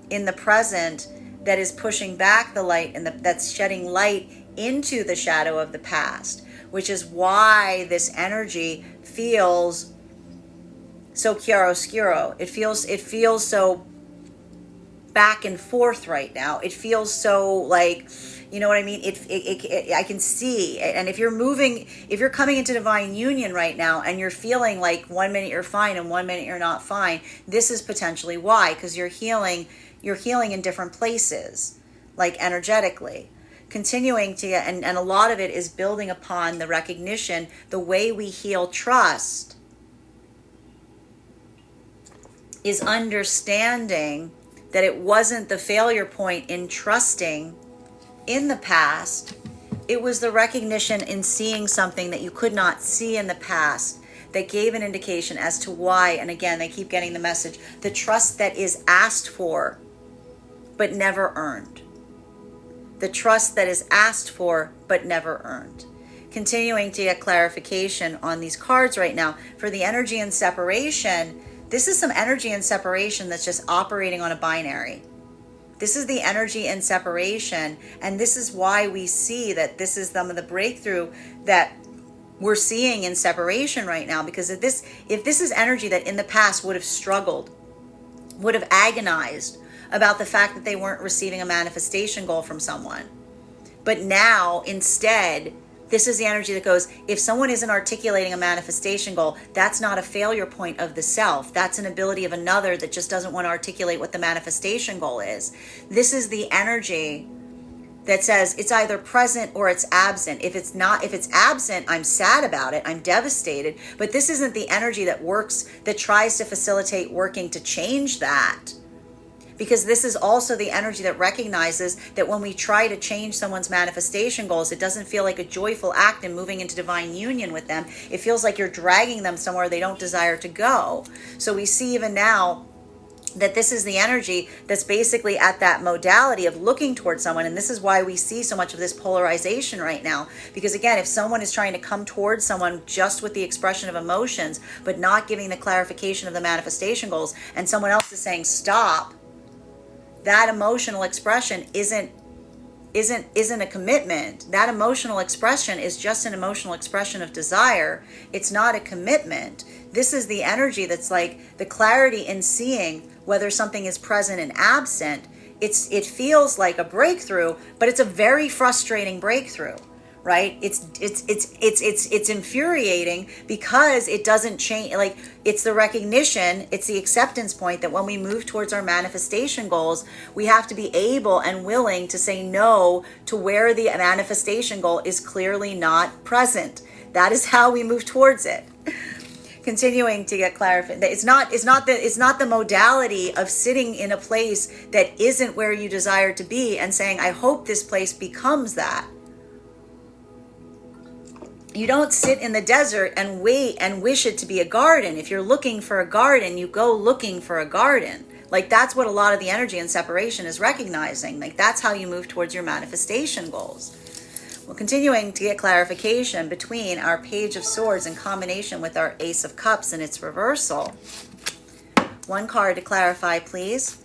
in the present that is pushing back the light and that's shedding light into the shadow of the past, which is why this energy feels so chiaroscuro. It feels so back and forth right now. It feels so like, you know what I mean? I can see. And if you're coming into divine union right now and you're feeling like 1 minute you're fine and 1 minute you're not fine, this is potentially why, because you're healing in different places, like energetically. Continuing to, and a lot of it is building upon the recognition, the way we heal trust is understanding that it wasn't the failure point in trusting in the past. It was the recognition in seeing something that you could not see in the past that gave an indication as to why, and again, they keep getting the message, the trust that is asked for but never earned. The trust that is asked for but never earned. Continuing to get clarification on these cards right now. For the energy and separation, this is some energy and separation that's just operating on a binary. This is the energy and separation, and this is why we see that this is some of the breakthrough that we're seeing in separation right now, because if this is energy that in the past would have struggled, would have agonized about the fact that they weren't receiving a manifestation goal from someone. But now, instead, this is the energy that goes, if someone isn't articulating a manifestation goal, that's not a failure point of the self. That's an ability of another that just doesn't want to articulate what the manifestation goal is. This is the energy that says it's either present or it's absent. If it's absent, I'm sad about it. I'm devastated. But this isn't the energy that works, that tries to facilitate working to change that. Because this is also the energy that recognizes that when we try to change someone's manifestation goals, it doesn't feel like a joyful act in moving into divine union with them. It feels like you're dragging them somewhere they don't desire to go. So we see even now that this is the energy that's basically at that modality of looking towards someone. And this is why we see so much of this polarization right now. Because again, if someone is trying to come towards someone just with the expression of emotions, but not giving the clarification of the manifestation goals, and someone else is saying, stop, that emotional expression isn't a commitment. That emotional expression is just an emotional expression of desire. It's not a commitment. This is the energy that's like the clarity in seeing whether something is present and absent. It feels like a breakthrough, but it's a very frustrating breakthrough, right? It's infuriating because it doesn't change. Like, it's the recognition, it's the acceptance point that when we move towards our manifestation goals, we have to be able and willing to say no to where the manifestation goal is clearly not present. That is how we move towards it. Continuing to get clarified, it's not the modality of sitting in a place that isn't where you desire to be and saying, I hope this place becomes that. You don't sit in the desert and wait and wish it to be a garden. If you're looking for a garden, you go looking for a garden. Like, that's what a lot of the energy and separation is recognizing. Like, that's how you move towards your manifestation goals. Well, continuing to get clarification between our Page of Swords in combination with our Ace of Cups and its reversal. One card to clarify, please.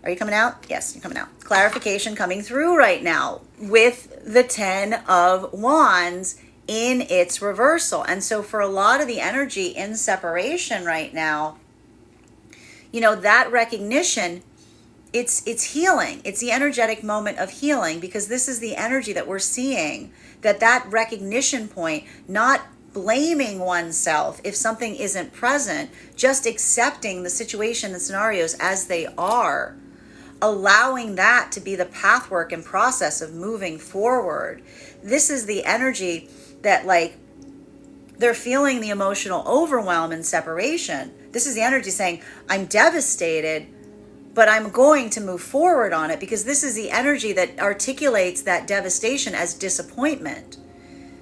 Are you coming out? Yes, you're coming out. Clarification coming through right now with the 10 of Wands in its reversal. And so for a lot of the energy in separation right now, you know, that recognition, it's healing. It's the energetic moment of healing, because this is the energy that we're seeing, that recognition point, not blaming oneself if something isn't present, just accepting the situation and scenarios as they are, allowing that to be the pathwork and process of moving forward. This is the energy that, like, they're feeling the emotional overwhelm and separation. This is the energy saying, I'm devastated, but I'm going to move forward on it, because this is the energy that articulates that devastation as disappointment.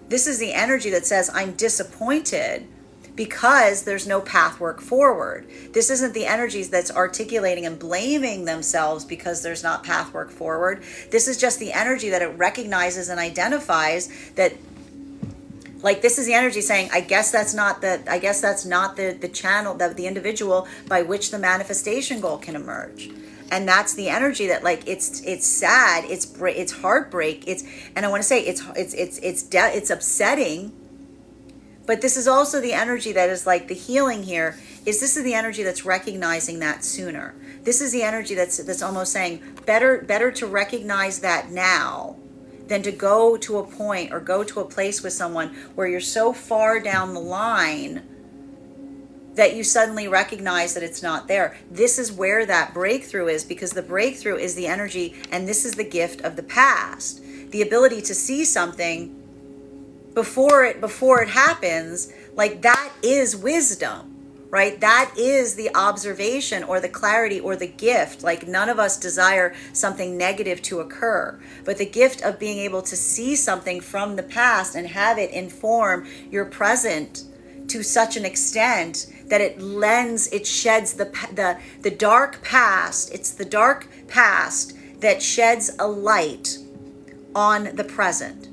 This is the energy that says, I'm disappointed, because there's no pathwork forward. This isn't the energies that's articulating and blaming themselves because there's not pathwork forward. This is just the energy that it recognizes and identifies that, like, this is the energy saying, I guess that's not the channel, the individual by which the manifestation goal can emerge. And that's the energy that, like, it's sad, it's heartbreak, and I want to say it's upsetting. But this is also the energy that is like the healing here. This is the energy that's recognizing that sooner. This is the energy that's almost saying better to recognize that now than to go to a point or go to a place with someone where you're so far down the line that you suddenly recognize that it's not there. This is where that breakthrough is, because the breakthrough is the energy, and this is the gift of the past. The ability to see something before it happens, like, that is wisdom. Right? That is the observation or the clarity or the gift. Like, none of us desire something negative to occur, but the gift of being able to see something from the past and have it inform your present to such an extent that it sheds the dark past. It's the dark past that sheds a light on the present,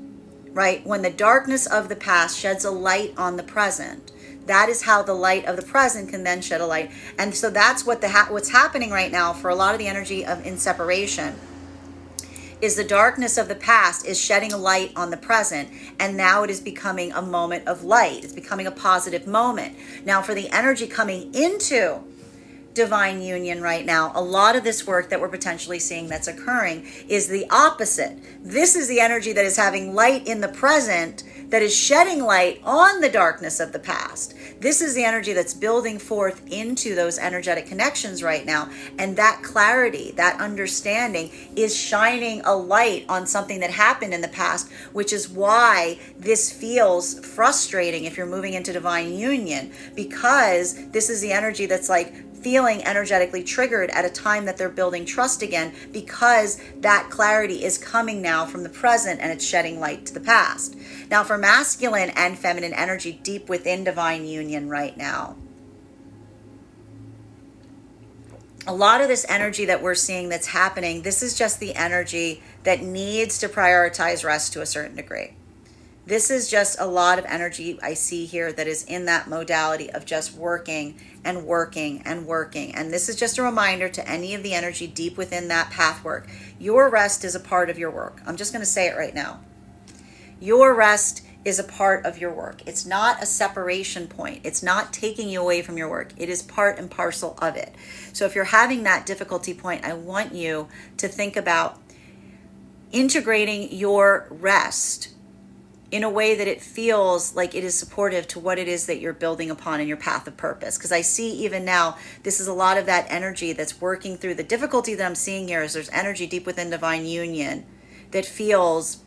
right? When the darkness of the past sheds a light on the present, that is how the light of the present can then shed a light. And so that's what's happening right now for a lot of the energy in separation, is the darkness of the past is shedding a light on the present, and now it is becoming a moment of light. It's becoming a positive moment. Now, for the energy coming into divine union right now, a lot of this work that we're potentially seeing that's occurring is the opposite. This is the energy that is having light in the present, that is shedding light on the darkness of the past. This is the energy that's building forth into those energetic connections right now. And that clarity, that understanding is shining a light on something that happened in the past, which is why this feels frustrating if you're moving into divine union, because this is the energy that's like feeling energetically triggered at a time that they're building trust again, because that clarity is coming now from the present and it's shedding light to the past. Now, for masculine and feminine energy deep within divine union right now, a lot of this energy that we're seeing that's happening, this is just the energy that needs to prioritize rest to a certain degree. This is just a lot of energy I see here that is in that modality of just working and working and working. And this is just a reminder to any of the energy deep within that path work. Your rest is a part of your work. I'm just going to say it right now. Your rest is a part of your work. It's not a separation point. It's not taking you away from your work. It is part and parcel of it. So if you're having that difficulty point, I want you to think about integrating your rest in a way that it feels like it is supportive to what it is that you're building upon in your path of purpose. Because I see even now, this is a lot of that energy that's working through. The difficulty that I'm seeing here is there's energy deep within divine union that feels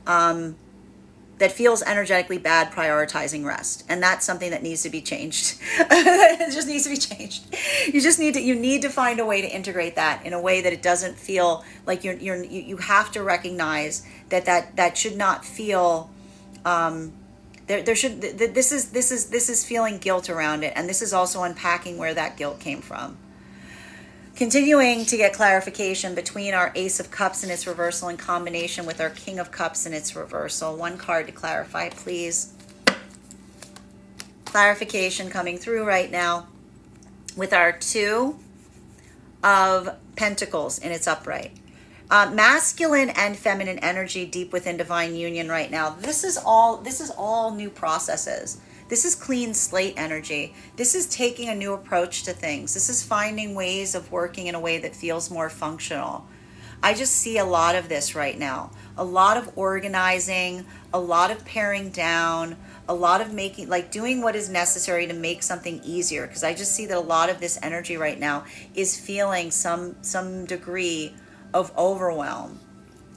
energetically bad prioritizing rest. And that's something that needs to be changed. It just needs to be changed. You need to find a way to integrate that in a way that it doesn't feel like you have to recognize that should not feel, this is feeling guilt around it. And this is also unpacking where that guilt came from. Continuing to get clarification between our Ace of Cups in its reversal in combination with our King of Cups in its reversal. One card to clarify, please. Clarification coming through right now with our Two of Pentacles in its upright. Masculine and feminine energy deep within divine union right now. This is all new processes. This is clean slate energy. This is taking a new approach to things. This is finding ways of working in a way that feels more functional. I just see a lot of this right now. A lot of organizing, a lot of paring down, a lot of doing what is necessary to make something easier. Because I just see that a lot of this energy right now is feeling some degree of overwhelm.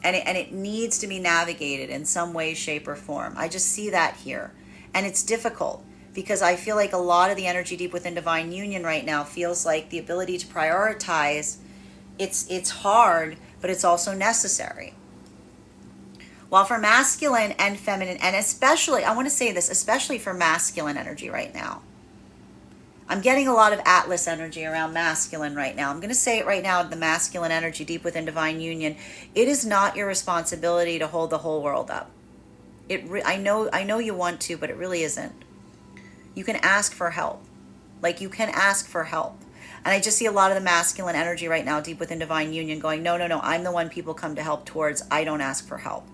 And it needs to be navigated in some way, shape, or form. I just see that here. And it's difficult because I feel like a lot of the energy deep within divine union right now feels like the ability to prioritize. It's hard, but it's also necessary. While for masculine and feminine, and especially, I want to say this, especially for masculine energy right now, I'm getting a lot of Atlas energy around masculine right now. I'm going to say it right now, the masculine energy deep within divine union. It is not your responsibility to hold the whole world up. I know you want to, but it really isn't. You can ask for help. Like, you can ask for help. And I just see a lot of the masculine energy right now deep within divine union going, no, I'm the one people come to help towards. I don't ask for help.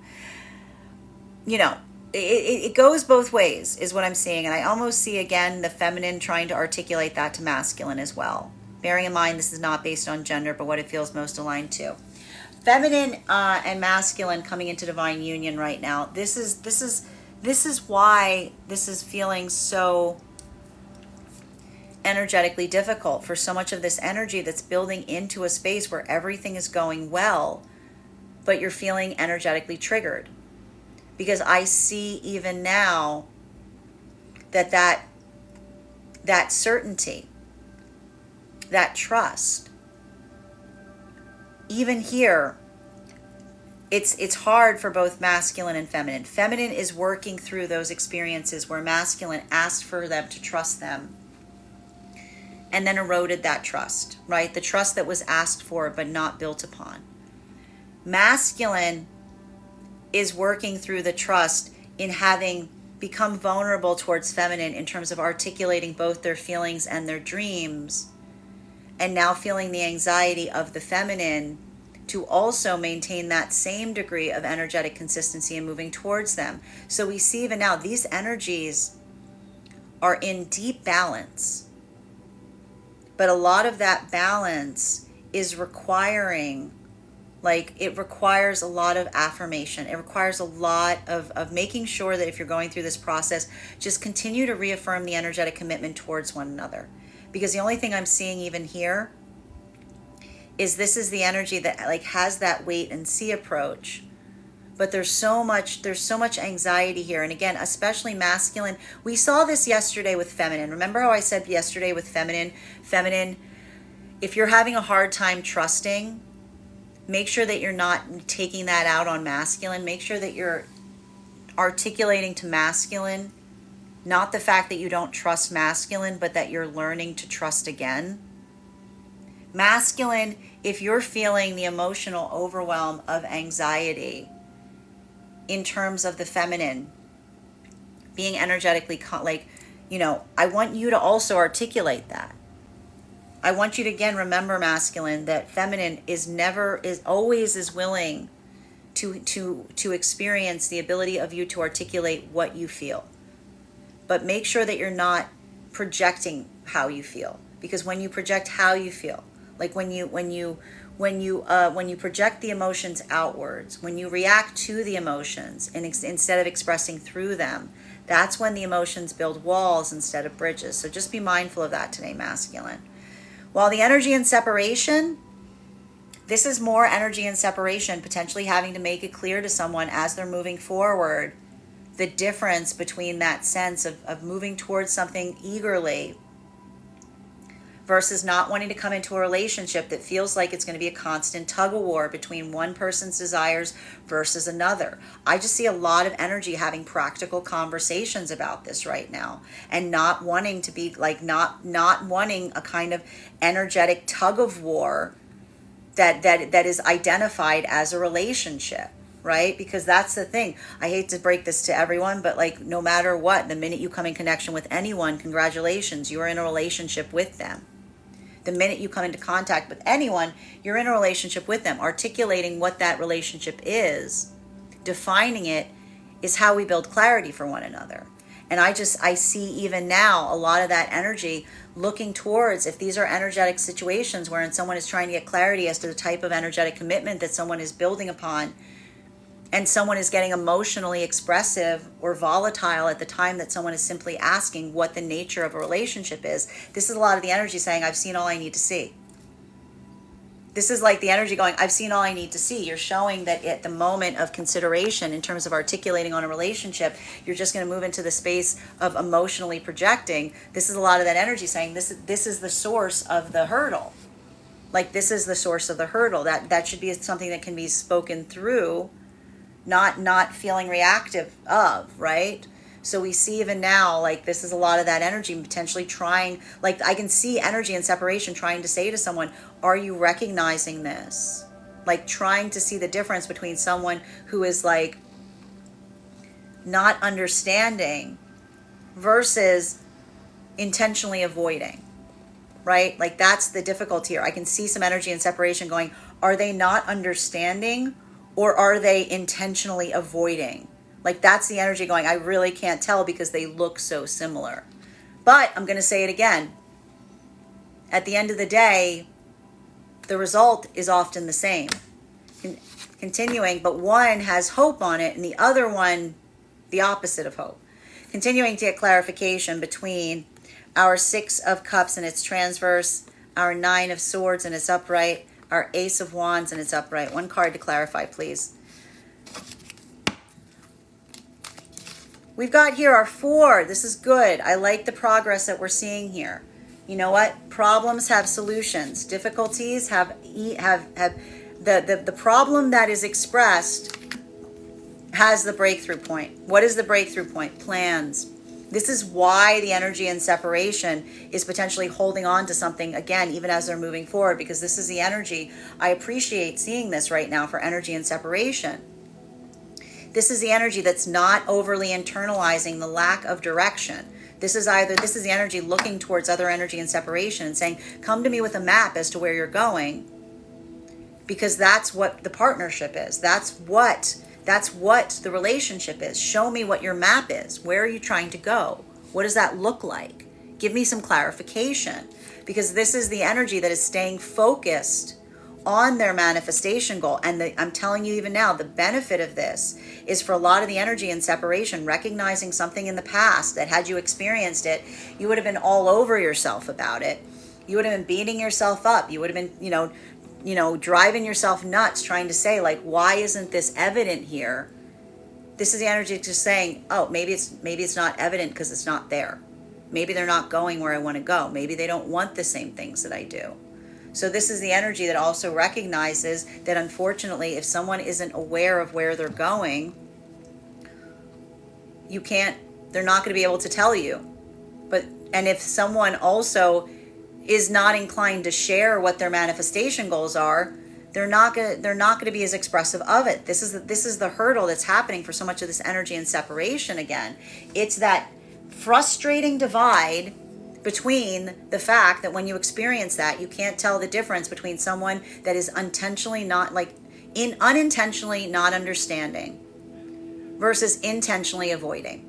You know, it goes both ways is what I'm seeing. And I almost see, again, the feminine trying to articulate that to masculine as well. Bearing in mind, this is not based on gender, but what it feels most aligned to. Feminine and masculine coming into divine union right now. This is why this is feeling so energetically difficult, for so much of this energy that's building into a space where everything is going well, but you're feeling energetically triggered. Because I see even now that certainty, that trust, even here, it's hard for both masculine and feminine. Feminine is working through those experiences where masculine asked for them to trust them and then eroded that trust, right? The trust that was asked for but not built upon. Masculine is working through the trust in having become vulnerable towards feminine in terms of articulating both their feelings and their dreams, and now feeling the anxiety of the feminine to also maintain that same degree of energetic consistency and moving towards them. So we see even now these energies are in deep balance, but a lot of that balance is requiring, it requires a lot of affirmation. It requires a lot of making sure that if you're going through this process, just continue to reaffirm the energetic commitment towards one another. Because the only thing I'm seeing even here is this is the energy that has that wait and see approach. But there's so much anxiety here. And again, especially masculine. We saw this yesterday with feminine. Remember how I said yesterday with feminine, if you're having a hard time trusting, make sure that you're not taking that out on masculine. Make sure that you're articulating to masculine, not the fact that you don't trust masculine, but that you're learning to trust again. Masculine, if you're feeling the emotional overwhelm of anxiety in terms of the feminine, being energetically, I want you to also articulate that. I want you to again remember, masculine, that feminine is always willing to experience the ability of you to articulate what you feel. But make sure that you're not projecting how you feel, because when you project how you feel, when you project the emotions outwards, when you react to the emotions and instead of expressing through them, that's when the emotions build walls instead of bridges. So just be mindful of that today, masculine. While the energy in separation, this is more energy in separation, potentially having to make it clear to someone as they're moving forward, the difference between that sense of moving towards something eagerly versus not wanting to come into a relationship that feels like it's going to be a constant tug of war between one person's desires versus another. I just see a lot of energy having practical conversations about this right now, and not wanting to be not wanting a kind of energetic tug of war that is identified as a relationship, right? Because that's the thing. I hate to break this to everyone, but no matter what, the minute you come in connection with anyone, congratulations, you're in a relationship with them. The minute you come into contact with anyone, you're in a relationship with them. Articulating what that relationship is, defining it, is how we build clarity for one another. And I see even now a lot of that energy looking towards, if these are energetic situations wherein someone is trying to get clarity as to the type of energetic commitment that someone is building upon, and someone is getting emotionally expressive or volatile at the time that someone is simply asking what the nature of a relationship is. This is a lot of the energy saying, I've seen all I need to see. This is like the energy going, I've seen all I need to see. You're showing that at the moment of consideration, in terms of articulating on a relationship, you're just going to move into the space of emotionally projecting. This is a lot of that energy saying, this is the source of the hurdle. This is the source of the hurdle. That should be something that can be spoken through not feeling reactive of, right? So we see even now, like, this is a lot of that energy potentially trying, like, I can see energy and separation trying to say to someone, are you recognizing this? Like, trying to see the difference between someone who is like not understanding versus intentionally avoiding, right? Like, that's the difficulty here. I can see some energy and separation going, are they not understanding or are they intentionally avoiding? Like, that's the energy going, I really can't tell because they look so similar. But I'm going to say it again. At the end of the day, the result is often the same. Continuing, but one has hope on it and the other one, the opposite of hope. Continuing to get clarification between our 6 of Cups and its transverse, our 9 of Swords and its upright, our Ace of Wands and its upright. One card to clarify, please. We've got here our 4. This is good. I like the progress that we're seeing here. You know what? Problems have solutions. Difficulties have the problem that is expressed has the breakthrough point. What is the breakthrough point? Plans. This is why the energy and separation is potentially holding on to something again, even as they're moving forward, because this is the energy. I appreciate seeing this right now for energy and separation. This is the energy that's not overly internalizing the lack of direction. This is the energy looking towards other energy and separation and saying, come to me with a map as to where you're going, because that's what the partnership is. That's what the relationship is. Show me what your map is. Where are you trying to go? What does that look like? Give me some clarification, because this is the energy that is staying focused on their manifestation goal. And I'm telling you even now, the benefit of this is for a lot of the energy and separation, recognizing something in the past that had you experienced it, you would have been all over yourself about it. You would have been beating yourself up. You would have been, driving yourself nuts trying to say, like, why isn't this evident here? This is the energy just saying, oh, maybe it's not evident because it's not there. Maybe they're not going where I want to go. Maybe they don't want the same things that I do. So this is the energy that also recognizes that, unfortunately, if someone isn't aware of where they're going, they're not going to be able to tell you. And if someone also is not inclined to share what their manifestation goals are, they're not going to be as expressive of it. This is the hurdle that's happening for so much of this energy and separation again. It's that frustrating divide between the fact that when you experience that, you can't tell the difference between someone that is unintentionally not understanding versus intentionally avoiding.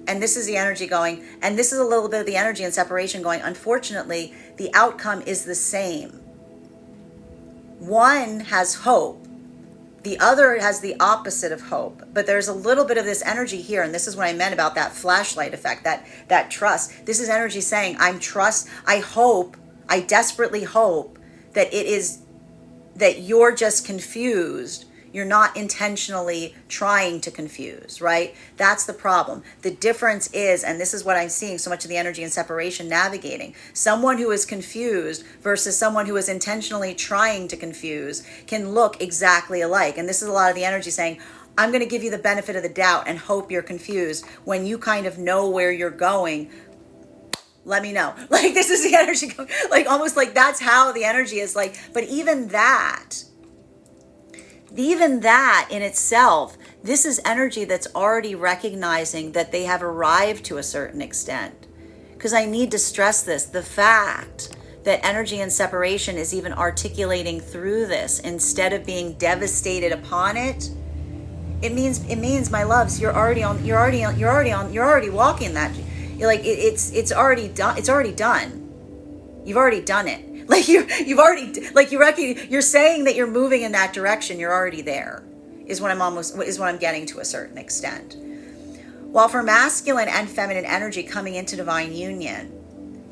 And this is the energy going, and this is a little bit of the energy and separation going, unfortunately, the outcome is the same. One has hope. The other has the opposite of hope. But there's a little bit of this energy here, and this is what I meant about that flashlight effect, that trust. This is energy saying, I desperately hope that you're just confused. You're not intentionally trying to confuse, right? That's the problem. The difference is, and this is what I'm seeing so much of the energy and separation navigating, someone who is confused versus someone who is intentionally trying to confuse can look exactly alike. And this is a lot of the energy saying, I'm going to give you the benefit of the doubt and hope you're confused when you kind of know where you're going. Let me know. Like, this is the energy, like almost like that's how the energy is like, but even that in itself, this is energy that's already recognizing that they have arrived to a certain extent. Because I need to stress this, the fact that energy and separation is even articulating through this instead of being devastated upon it, it means, my loves, you're already walking that. Like, it's already done. It's already done. You've already done it. Like you're saying that you're moving in that direction. You're already there, is what I'm getting to a certain extent. While for masculine and feminine energy coming into divine union,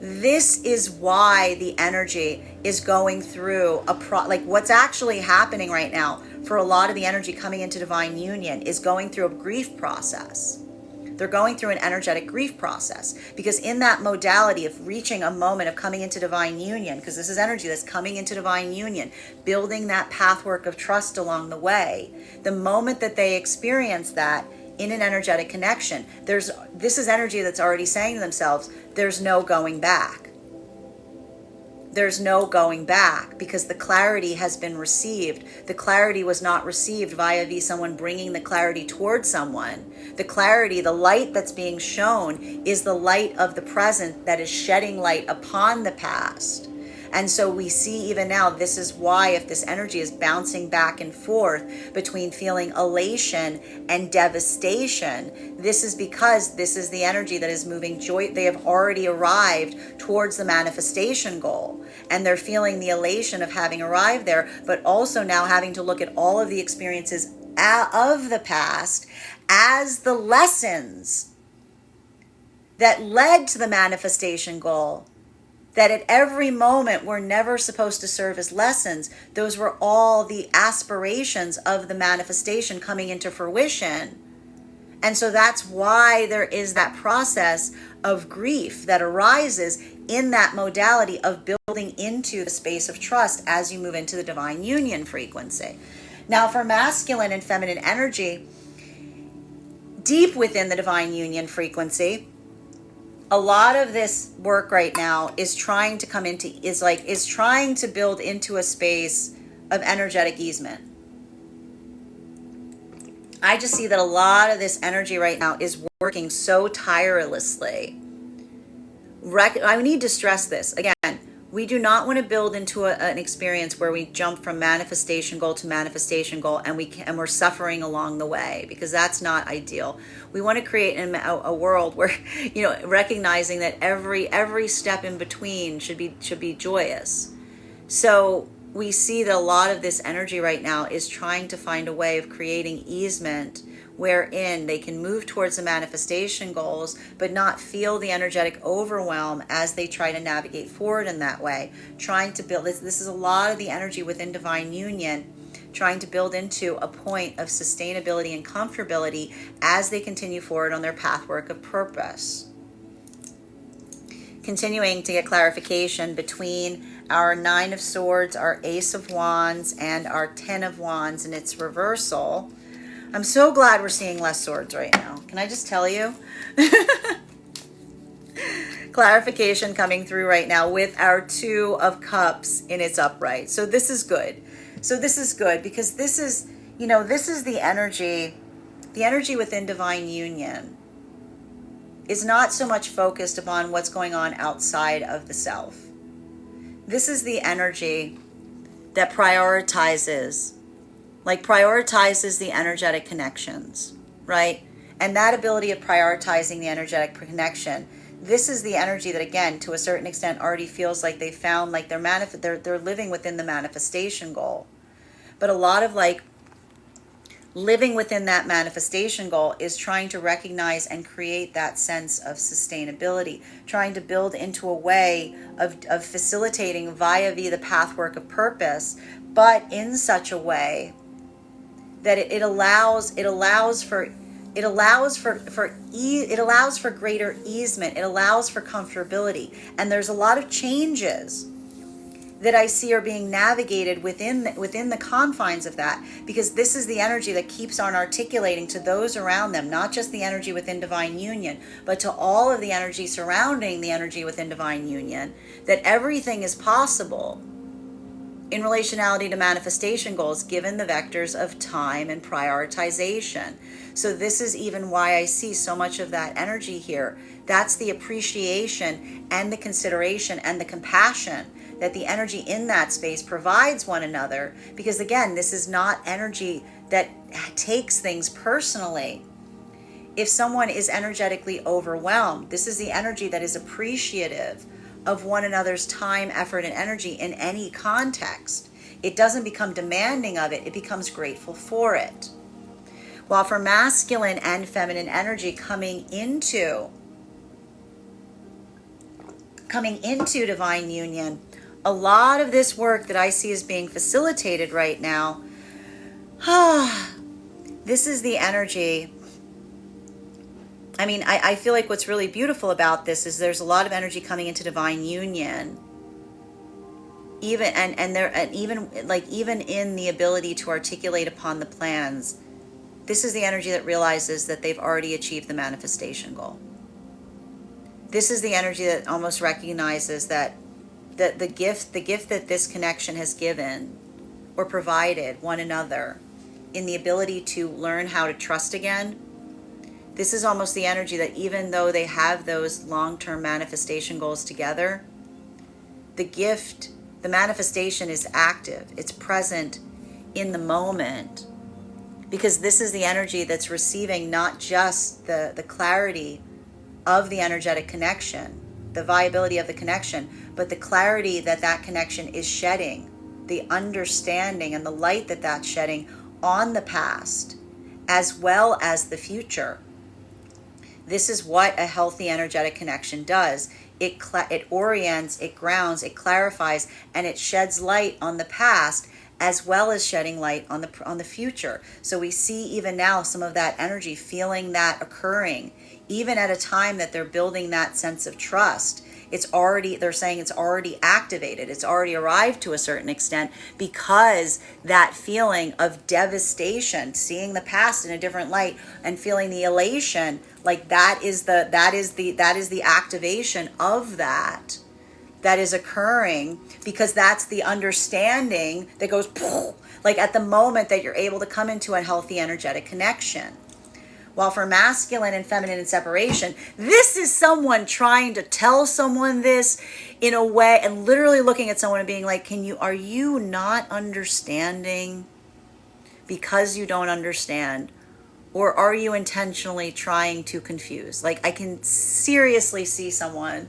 this is why the energy is going through what's actually happening right now for a lot of the energy coming into divine union is going through a grief process. They're going through an energetic grief process, because in that modality of reaching a moment of coming into divine union, because this is energy that's coming into divine union, building that pathwork of trust along the way, the moment that they experience that in an energetic connection, this is energy that's already saying to themselves, there's no going back. There's no going back, because the clarity has been received. The clarity was not received via someone bringing the clarity towards someone. The clarity, the light that's being shown, is the light of the present that is shedding light upon the past. And so we see even now, this is why, if this energy is bouncing back and forth between feeling elation and devastation, this is because this is the energy that is moving joy. They have already arrived towards the manifestation goal, and they're feeling the elation of having arrived there, but also now having to look at all of the experiences of the past as the lessons that led to the manifestation goal, that at every moment were never supposed to serve as lessons. Those were all the aspirations of the manifestation coming into fruition. And so that's why there is that process of grief that arises in that modality of building into the space of trust as you move into the divine union frequency. Now, for masculine and feminine energy, deep within the divine union frequency, a lot of this work right now is trying to build into a space of energetic easement. I just see that a lot of this energy right now is working so tirelessly. I need to stress this again. We do not want to build into an experience where we jump from manifestation goal to manifestation goal and we're suffering along the way, because that's not ideal. We want to create a world where, recognizing that every step in between should be joyous. So we see that a lot of this energy right now is trying to find a way of creating easement wherein they can move towards the manifestation goals, but not feel the energetic overwhelm as they try to navigate forward in that way. Trying to build this is a lot of the energy within divine union, trying to build into a point of sustainability and comfortability as they continue forward on their pathwork of purpose. Continuing to get clarification between our Nine of Swords, our Ace of Wands, and our Ten of Wands in its reversal. I'm so glad we're seeing less swords right now. Can I just tell you? Clarification coming through right now with our Two of Cups in its upright. So this is good. Because this is the energy within divine union is not so much focused upon what's going on outside of the self. This is the energy that prioritizes the energetic connections, right? And that ability of prioritizing the energetic connection, this is the energy that, again, to a certain extent already feels like they found, like they're living within the manifestation goal. But a lot of living within that manifestation goal is trying to recognize and create that sense of sustainability, trying to build into a way of facilitating via the pathwork of purpose, but in such a way that it allows for greater easement. It allows for comfortability. And there's a lot of changes that I see are being navigated within the confines of that, because this is the energy that keeps on articulating to those around them, not just the energy within divine union, but to all of the energy surrounding the energy within divine union, that everything is possible in relationality to manifestation goals, given the vectors of time and prioritization. So this is even why I see so much of that energy here. That's the appreciation and the consideration and the compassion that the energy in that space provides one another. Because again, this is not energy that takes things personally. If someone is energetically overwhelmed, this is the energy that is appreciative of one another's time, effort, and energy in any context. It doesn't become demanding of it, it becomes grateful for it. While for masculine and feminine energy coming into divine union, a lot of this work that I see is being facilitated right now, this is the energy I mean, I feel like what's really beautiful about this is there's a lot of energy coming into divine union, even even in the ability to articulate upon the plans. This is the energy that realizes that they've already achieved the manifestation goal. This is the energy that almost recognizes that the gift that this connection has given or provided one another in the ability to learn how to trust again. This is almost the energy that even though they have those long-term manifestation goals together, the manifestation is active. It's present in the moment, because this is the energy that's receiving not just the clarity of the energetic connection, the viability of the connection, but the clarity that connection is shedding, the understanding and the light that that's shedding on the past as well as the future. This is what a healthy energetic connection does. It orients, it grounds, it clarifies, and it sheds light on the past as well as shedding light on the future. So we see even now some of that energy, feeling that occurring, even at a time that they're building that sense of trust. They're saying it's already activated. It's already arrived to a certain extent, because that feeling of devastation, seeing the past in a different light and feeling the elation, like that is the activation of that is occurring, because that's the understanding that goes like at the moment that you're able to come into a healthy energetic connection. While for masculine and feminine in separation, this is someone trying to tell someone this in a way, and literally looking at someone and being like, are you not understanding because you don't understand? Or are you intentionally trying to confuse? Like, I can seriously see someone,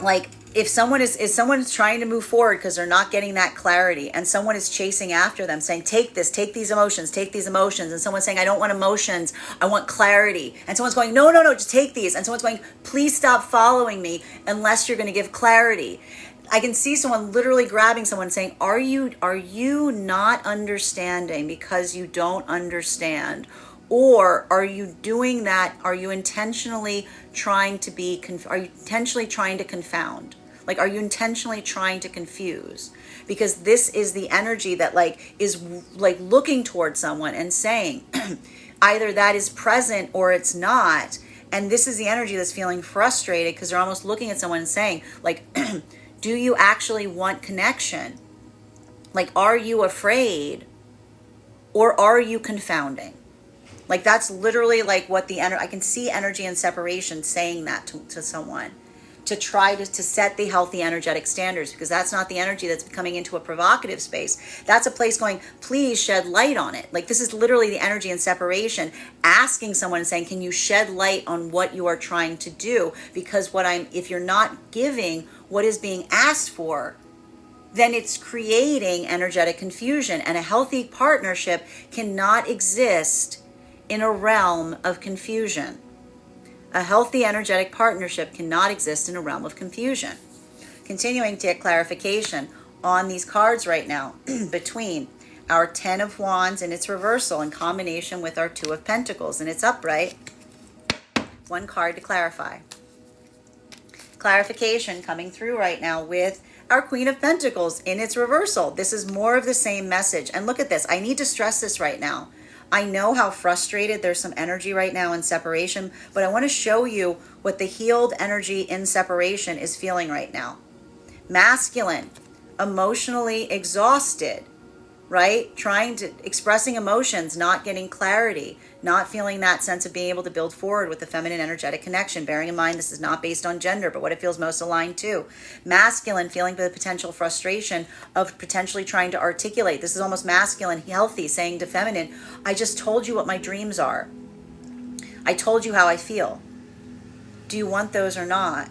like, if someone's trying to move forward because they're not getting that clarity, and someone is chasing after them saying, take these emotions, and someone's saying, I don't want emotions, I want clarity, and someone's going, no, just take these, and someone's going, please stop following me unless you're going to give clarity. I can see someone literally grabbing someone saying, are you not understanding because you don't understand? Or are you doing that? Are you intentionally trying to confound? Like, are you intentionally trying to confuse? Because this is the energy that is looking towards someone and saying, either that is present or it's not. And this is the energy that's feeling frustrated because they're almost looking at someone and saying, do you actually want connection? Like, are you afraid or are you confounding? Like, that's literally what I can see energy and separation saying that to someone, to try to set the healthy energetic standards, because that's not the energy that's coming into a provocative space. That's a place going, please shed light on it. Like, this is literally the energy and separation asking someone and saying, can you shed light on what you are trying to do? Because if you're not giving what is being asked for, then it's creating energetic confusion, and a healthy partnership cannot exist in a realm of confusion. A healthy energetic partnership cannot exist in a realm of confusion. Continuing to get clarification on these cards right now between our 10 of Wands in its reversal in combination with our 2 of Pentacles in its upright. One card to clarify. Clarification coming through right now with our Queen of Pentacles in its reversal. This is more of the same message. And look at this. I need to stress this right now. I know how frustrated there's some energy right now in separation, but I want to show you what the healed energy in separation is feeling right now. Masculine, emotionally exhausted, right? Expressing emotions, not getting clarity, not feeling that sense of being able to build forward with the feminine energetic connection. Bearing in mind, this is not based on gender, but what it feels most aligned to. Masculine, feeling the potential frustration of potentially trying to articulate. This is almost masculine, healthy, saying to feminine, I just told you what my dreams are. I told you how I feel. Do you want those or not?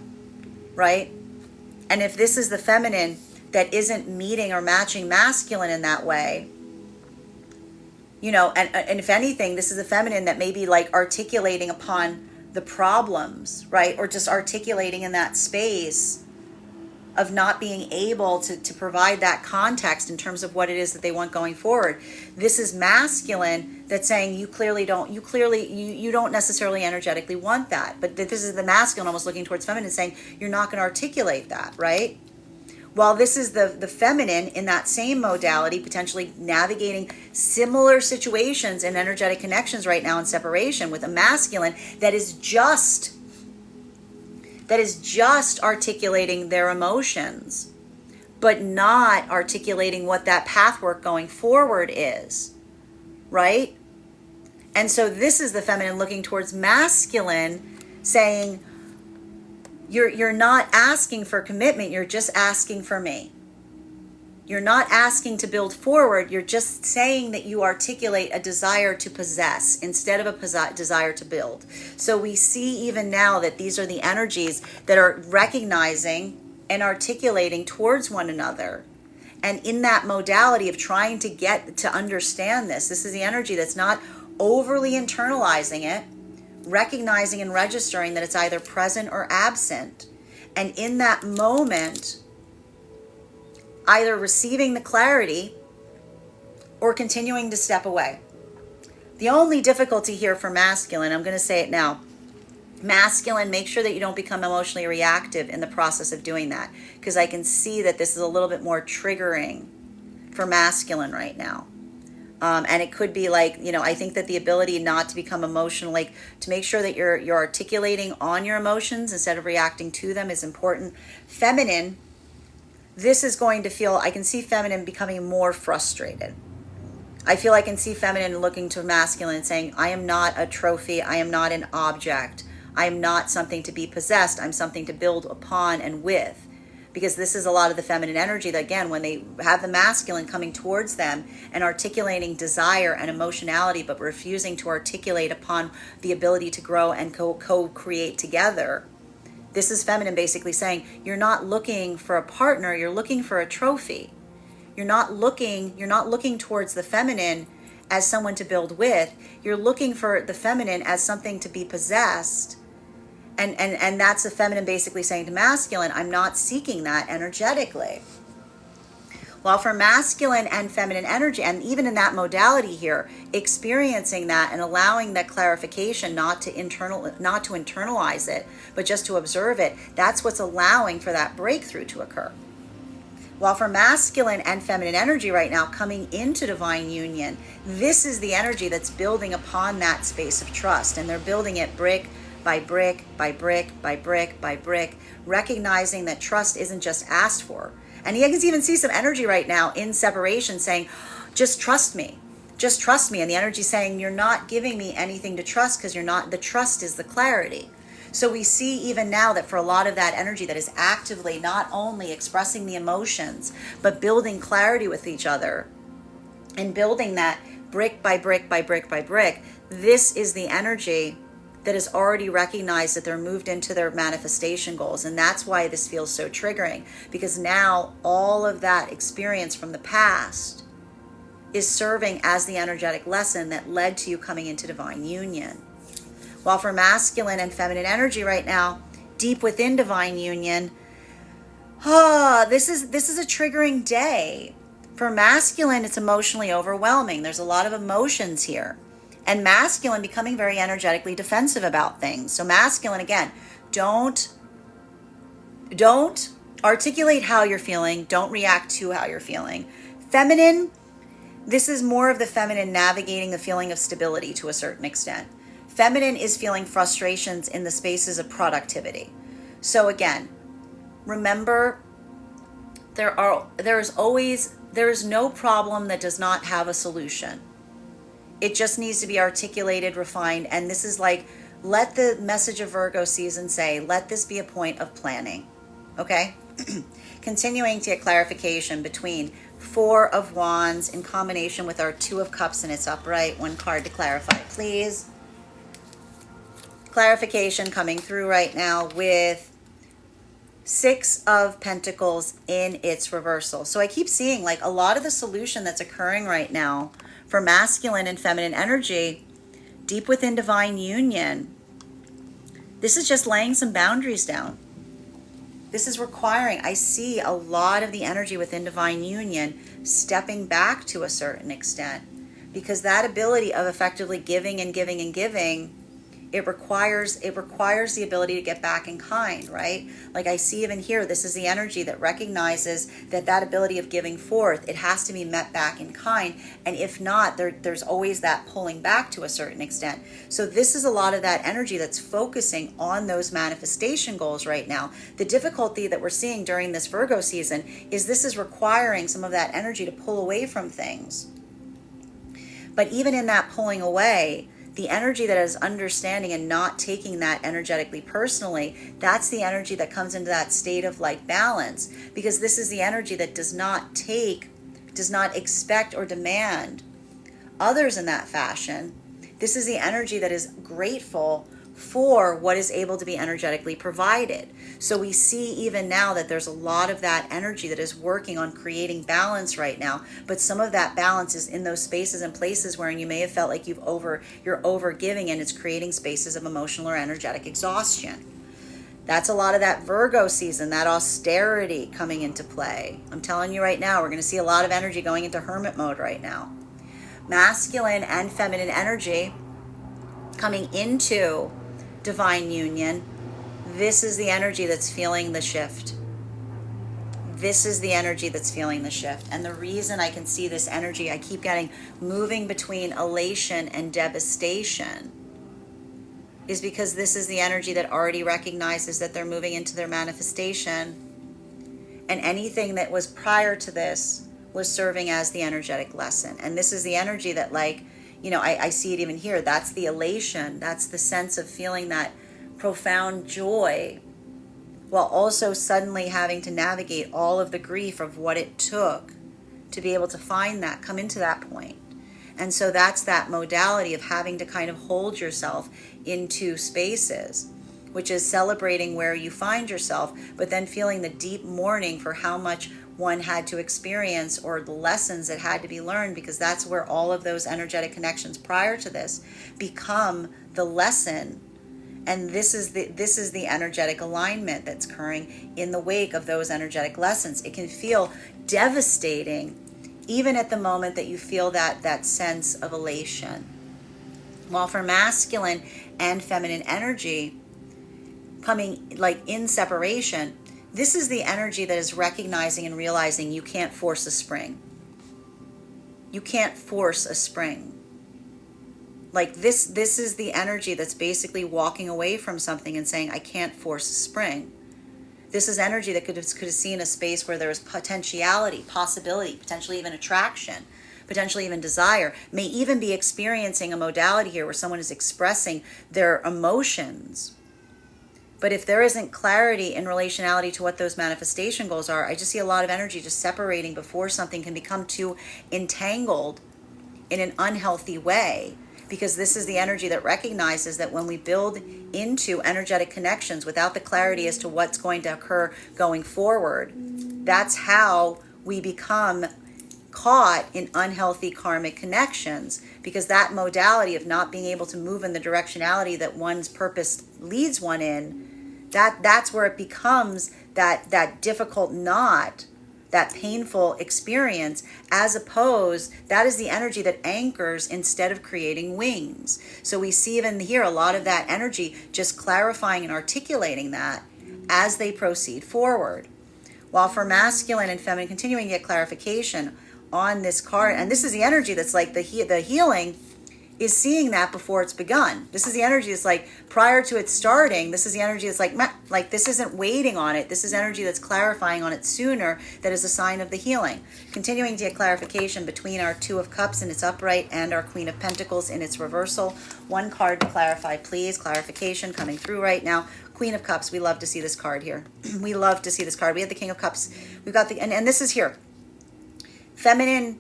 Right? And if this is the feminine that isn't meeting or matching masculine in that way, and if anything, this is a feminine that may be articulating upon the problems, right? Or just articulating in that space of not being able to provide that context in terms of what it is that they want going forward. This is masculine that's saying you don't necessarily energetically want that. But this is the masculine almost looking towards feminine saying you're not going to articulate that, right? While this is the feminine in that same modality, potentially navigating similar situations and energetic connections right now in separation with a masculine that is just articulating their emotions, but not articulating what that pathwork going forward is, right? And so this is the feminine looking towards masculine saying, You're not asking for commitment, you're just asking for me. You're not asking to build forward, you're just saying that you articulate a desire to possess instead of a desire to build. So we see even now that these are the energies that are recognizing and articulating towards one another. And in that modality of trying to get to understand this is the energy that's not overly internalizing it, recognizing and registering that it's either present or absent. And in that moment, either receiving the clarity or continuing to step away. The only difficulty here for masculine, I'm going to say it now, masculine, make sure that you don't become emotionally reactive in the process of doing that, because I can see that this is a little bit more triggering for masculine right now. And it could be like, I think that the ability not to become emotional, like to make sure that you're articulating on your emotions instead of reacting to them is important. Feminine, this is going to feel, I can see feminine becoming more frustrated. I feel I can see feminine looking to masculine saying, I am not a trophy. I am not an object. I am not something to be possessed. I'm something to build upon and with. Because this is a lot of the feminine energy that, again, when they have the masculine coming towards them and articulating desire and emotionality, but refusing to articulate upon the ability to grow and co-create together. This is feminine basically saying, you're not looking for a partner, you're looking for a trophy. You're not looking towards the feminine as someone to build with. You're looking for the feminine as something to be possessed. And that's the feminine basically saying to masculine, I'm not seeking that energetically. While for masculine and feminine energy, and even in that modality here, experiencing that and allowing that clarification, not to internalize it, but just to observe it, that's what's allowing for that breakthrough to occur. While for masculine and feminine energy right now coming into divine union, this is the energy that's building upon that space of trust, and they're building it brick by brick, by brick, by brick, by brick, recognizing that trust isn't just asked for. And you can even see some energy right now in separation saying, just trust me, just trust me. And the energy saying, you're not giving me anything to trust because you're not, the trust is the clarity. So we see even now that for a lot of that energy that is actively not only expressing the emotions, but building clarity with each other and building that brick by brick by brick by brick, this is the energy that has already recognized that they're moved into their manifestation goals. And that's why this feels so triggering, because now all of that experience from the past is serving as the energetic lesson that led to you coming into divine union. While for masculine and feminine energy right now, deep within divine union, this is a triggering day. For masculine, it's emotionally overwhelming. There's a lot of emotions here. And masculine becoming very energetically defensive about things. So masculine, again, don't articulate how you're feeling. Don't react to how you're feeling. Feminine, this is more of the feminine navigating the feeling of stability to a certain extent. Feminine is feeling frustrations in the spaces of productivity. So again, remember, there is no problem that does not have a solution. It just needs to be articulated, refined, and this is like, let the message of Virgo season say, let this be a point of planning, okay? Continuing to get clarification between Four of Wands in combination with our Two of Cups in its upright. One card to clarify, please. Clarification coming through right now with Six of Pentacles in its reversal. So I keep seeing like a lot of the solution that's occurring right now for masculine and feminine energy, deep within divine union. This is just laying some boundaries down. This is requiring, I see a lot of the energy within divine union stepping back to a certain extent, because that ability of effectively giving and giving and giving, it requires the ability to get back in kind, right? Like I see even here, this is the energy that recognizes that ability of giving forth, it has to be met back in kind, and if not, there's always that pulling back to a certain extent. So this is a lot of that energy that's focusing on those manifestation goals right now. The difficulty that we're seeing during this Virgo season is this is requiring some of that energy to pull away from things. But even in that pulling away, the energy that is understanding and not taking that energetically personally, that's the energy that comes into that state of like balance, because this is the energy that does not expect or demand others in that fashion. This is the energy that is grateful for what is able to be energetically provided. So we see even now that there's a lot of that energy that is working on creating balance right now, but some of that balance is in those spaces and places where you may have felt like you're over giving, and it's creating spaces of emotional or energetic exhaustion. That's a lot of that Virgo season, that austerity coming into play. I'm telling you right now, we're going to see a lot of energy going into hermit mode right now. Masculine and feminine energy coming into divine union. This is the energy that's feeling the shift. This is the energy that's feeling the shift. And the reason I can see this energy, I keep getting moving between elation and devastation, is because this is the energy that already recognizes that they're moving into their manifestation. And anything that was prior to this was serving as the energetic lesson. And this is the energy that, like, you know, I see it even here. That's the elation. That's the sense of feeling that profound joy, while also suddenly having to navigate all of the grief of what it took to be able to find that, come into that point. And so that's that modality of having to kind of hold yourself into spaces, which is celebrating where you find yourself, but then feeling the deep mourning for how much one had to experience, or the lessons that had to be learned, because that's where all of those energetic connections prior to this become the lesson. And this is the energetic alignment that's occurring in the wake of those energetic lessons. It can feel devastating even at the moment that you feel that sense of elation. While for masculine and feminine energy coming like in separation, this is the energy that is recognizing and realizing you can't force a spring. You can't force a spring. Like this is the energy that's basically walking away from something and saying, I can't force a spring. This is energy that could have seen a space where there was potentiality, possibility, potentially even attraction, potentially even desire, may even be experiencing a modality here where someone is expressing their emotions. But if there isn't clarity in relationality to what those manifestation goals are, I just see a lot of energy just separating before something can become too entangled in an unhealthy way. Because this is the energy that recognizes that when we build into energetic connections without the clarity as to what's going to occur going forward, that's how we become caught in unhealthy karmic connections, because that modality of not being able to move in the directionality that one's purpose leads one in, that's where it becomes that difficult knot, that painful experience, as opposed, that is the energy that anchors instead of creating wings. So we see even here a lot of that energy just clarifying and articulating that as they proceed forward. While for masculine and feminine, continuing to get clarification on this card, and this is the energy that's like the healing is seeing that before it's begun. This is the energy that's like prior to it starting. This is the energy that's like this isn't waiting on it. This is energy that's clarifying on it sooner. That is a sign of the healing. Continuing to get clarification between our Two of Cups in its upright and our Queen of Pentacles in its reversal. One card to clarify, please. Clarification coming through right now. Queen of Cups. We love to see this card here. We love to see this card. We have the King of Cups. We've got the and this is here. Feminine,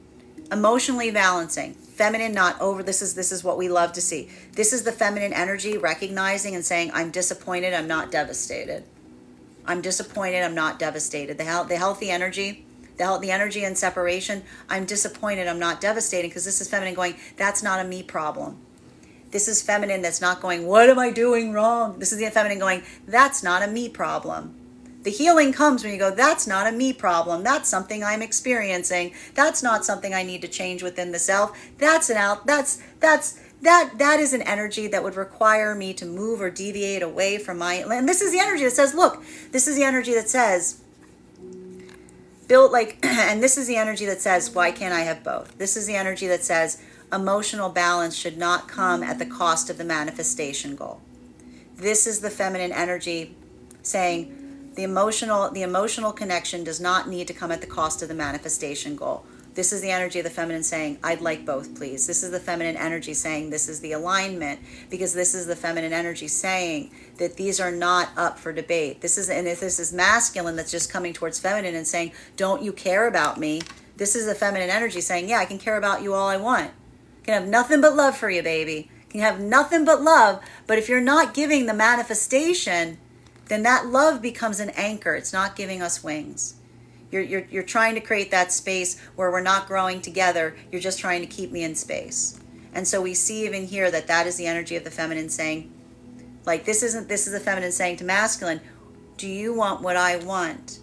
emotionally balancing. Feminine, not over. This is what we love to see. This is the feminine energy recognizing and saying, I'm disappointed, I'm not devastated. I'm disappointed, I'm not devastated. The healthy energy, the energy in separation, I'm disappointed, I'm not devastated, because this is feminine going, that's not a me problem. This is feminine that's not going, what am I doing wrong? This is the feminine going, that's not a me problem. The healing comes when you go, that's not a me problem. That's something I'm experiencing. That's not something I need to change within the self. That is an energy that would require me to move or deviate away from my, and this is the energy that says, look, this is the energy that says, build like, and this is the energy that says, why can't I have both? This is the energy that says emotional balance should not come at the cost of the manifestation goal. This is the feminine energy saying, the emotional connection does not need to come at the cost of the manifestation goal. This is the energy of the feminine saying, I'd like both, please. This is the feminine energy saying, this is the alignment, because this is the feminine energy saying that these are not up for debate. And if this is masculine that's just coming towards feminine and saying, don't you care about me? This is the feminine energy saying, yeah, I can care about you all I want. I can have nothing but love for you, baby. I can have nothing but love. But if you're not giving the manifestation, then that love becomes an anchor. It's not giving us wings. You're trying to create that space where we're not growing together. You're just trying to keep me in space. And so we see even here that is the energy of the feminine saying, like, this is the feminine saying to masculine, do you want what I want?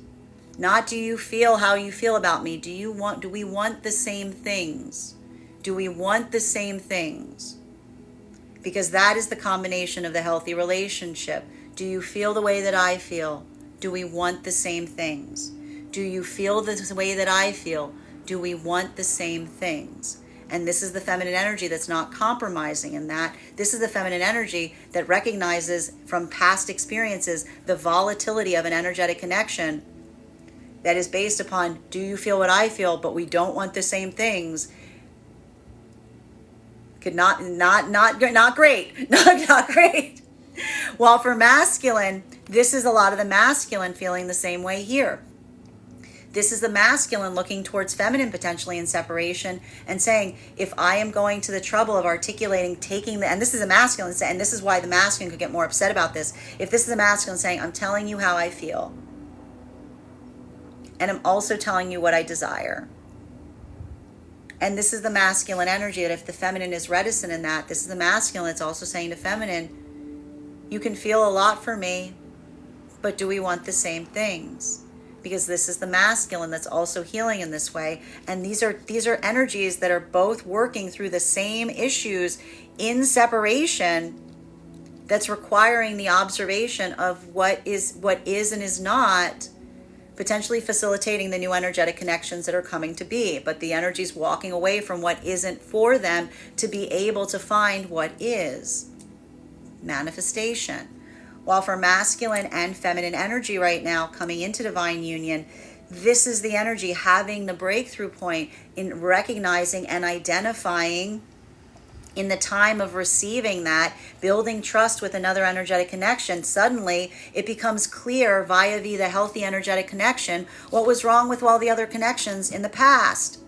Not do you feel how you feel about me? Do we want the same things? Do we want the same things? Because that is the combination of the healthy relationship. Do you feel the way that I feel? Do we want the same things? Do you feel the way that I feel? Do we want the same things? And this is the feminine energy that's not compromising in that. This is the feminine energy that recognizes from past experiences the volatility of an energetic connection that is based upon, do you feel what I feel, but we don't want the same things? Not great. Not great. While for masculine, this is a lot of the masculine feeling the same way here. This is the masculine looking towards feminine potentially in separation and saying, if I am going to the trouble of articulating, and this is a masculine, and this is why the masculine could get more upset about this. If this is a masculine saying, I'm telling you how I feel, and I'm also telling you what I desire. And this is the masculine energy that if the feminine is reticent in that, this is the masculine that's also saying to feminine, you can feel a lot for me, but do we want the same things? Because this is the masculine that's also healing in this way. And these are energies that are both working through the same issues in separation that's requiring the observation of what is and is not, potentially facilitating the new energetic connections that are coming to be. But the energy's walking away from what isn't for them to be able to find what is. Manifestation. While for masculine and feminine energy right now coming into divine union, this is the energy having the breakthrough point in recognizing and identifying in the time of receiving that, building trust with another energetic connection. Suddenly it becomes clear via the healthy energetic connection what was wrong with all the other connections in the past.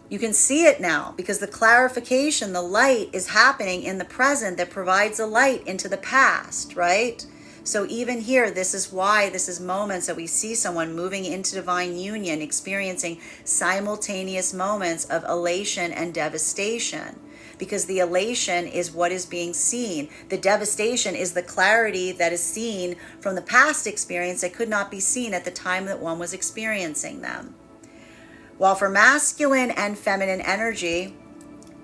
You can see it now because the clarification, the light is happening in the present that provides a light into the past, right? So even here, this is why this is moments that we see someone moving into divine union, experiencing simultaneous moments of elation and devastation. Because the elation is what is being seen. The devastation is the clarity that is seen from the past experience that could not be seen at the time that one was experiencing them. While for masculine and feminine energy,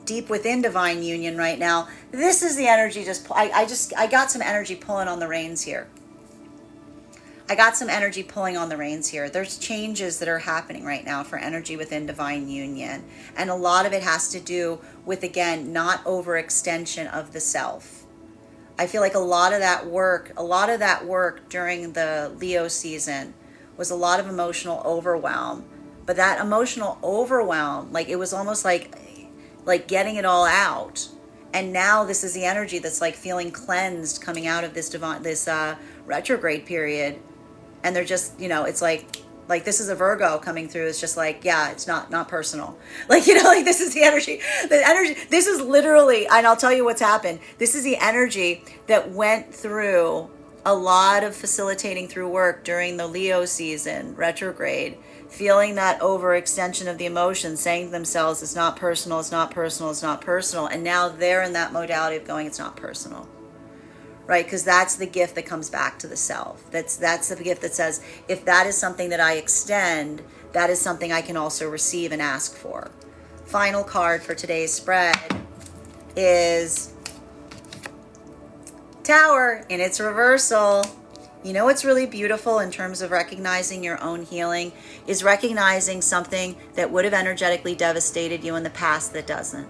deep within divine union right now, this is the energy I got some energy pulling on the reins here. There's changes that are happening right now for energy within divine union. And a lot of it has to do with, again, not overextension of the self. I feel like a lot of that work during the Leo season was a lot of emotional overwhelm. But that emotional overwhelm, like it was almost like getting it all out. And now this is the energy that's like feeling cleansed coming out of this retrograde period. And they're just, it's like this is a Virgo coming through. It's just like, yeah, it's not personal. Like, this is the energy. This is literally, and I'll tell you what's happened. This is the energy that went through a lot of facilitating through work during the Leo season, retrograde, feeling that overextension of the emotions, saying to themselves, it's not personal, it's not personal, it's not personal. And now they're in that modality of going, it's not personal, right? Because that's the gift that comes back to the self. That's the gift that says, if that is something that I extend, that is something I can also receive and ask for. Final card for today's spread is Tower in its reversal. You know what's really beautiful in terms of recognizing your own healing is recognizing something that would have energetically devastated you in the past that doesn't.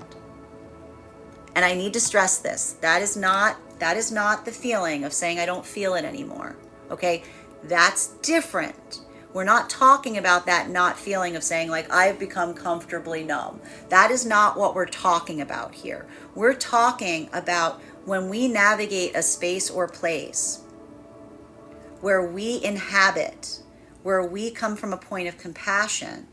And I need to stress this. That is not the feeling of saying I don't feel it anymore. Okay? That's different. We're not talking about that not feeling of saying like I've become comfortably numb. That is not what we're talking about here. We're talking about when we navigate a space or place where we inhabit, where we come from a point of compassion,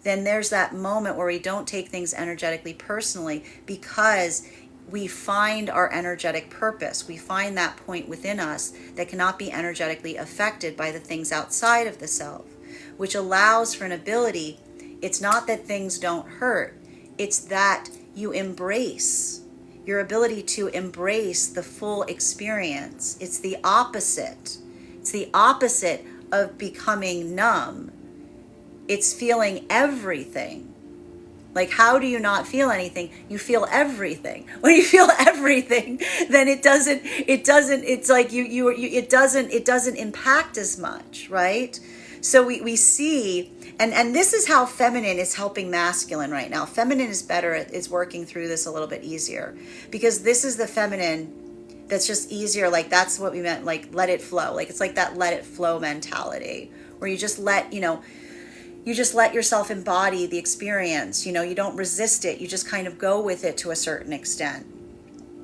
then there's that moment where we don't take things energetically personally because we find our energetic purpose. We find that point within us that cannot be energetically affected by the things outside of the self, which allows for an ability. It's not that things don't hurt, it's that you embrace your ability to embrace the full experience. It's the opposite. It's the opposite of becoming numb. It's feeling everything. Like, how do you not feel anything? You feel everything. When you feel everything, then it doesn't impact as much, right? So we see, and this is how feminine is helping masculine right now. Feminine is working through this a little bit easier because this is the feminine that's just easier. Like, that's what we meant, like, let it flow. Like, it's like that let it flow mentality where you just let yourself embody the experience. You don't resist it. You just kind of go with it to a certain extent.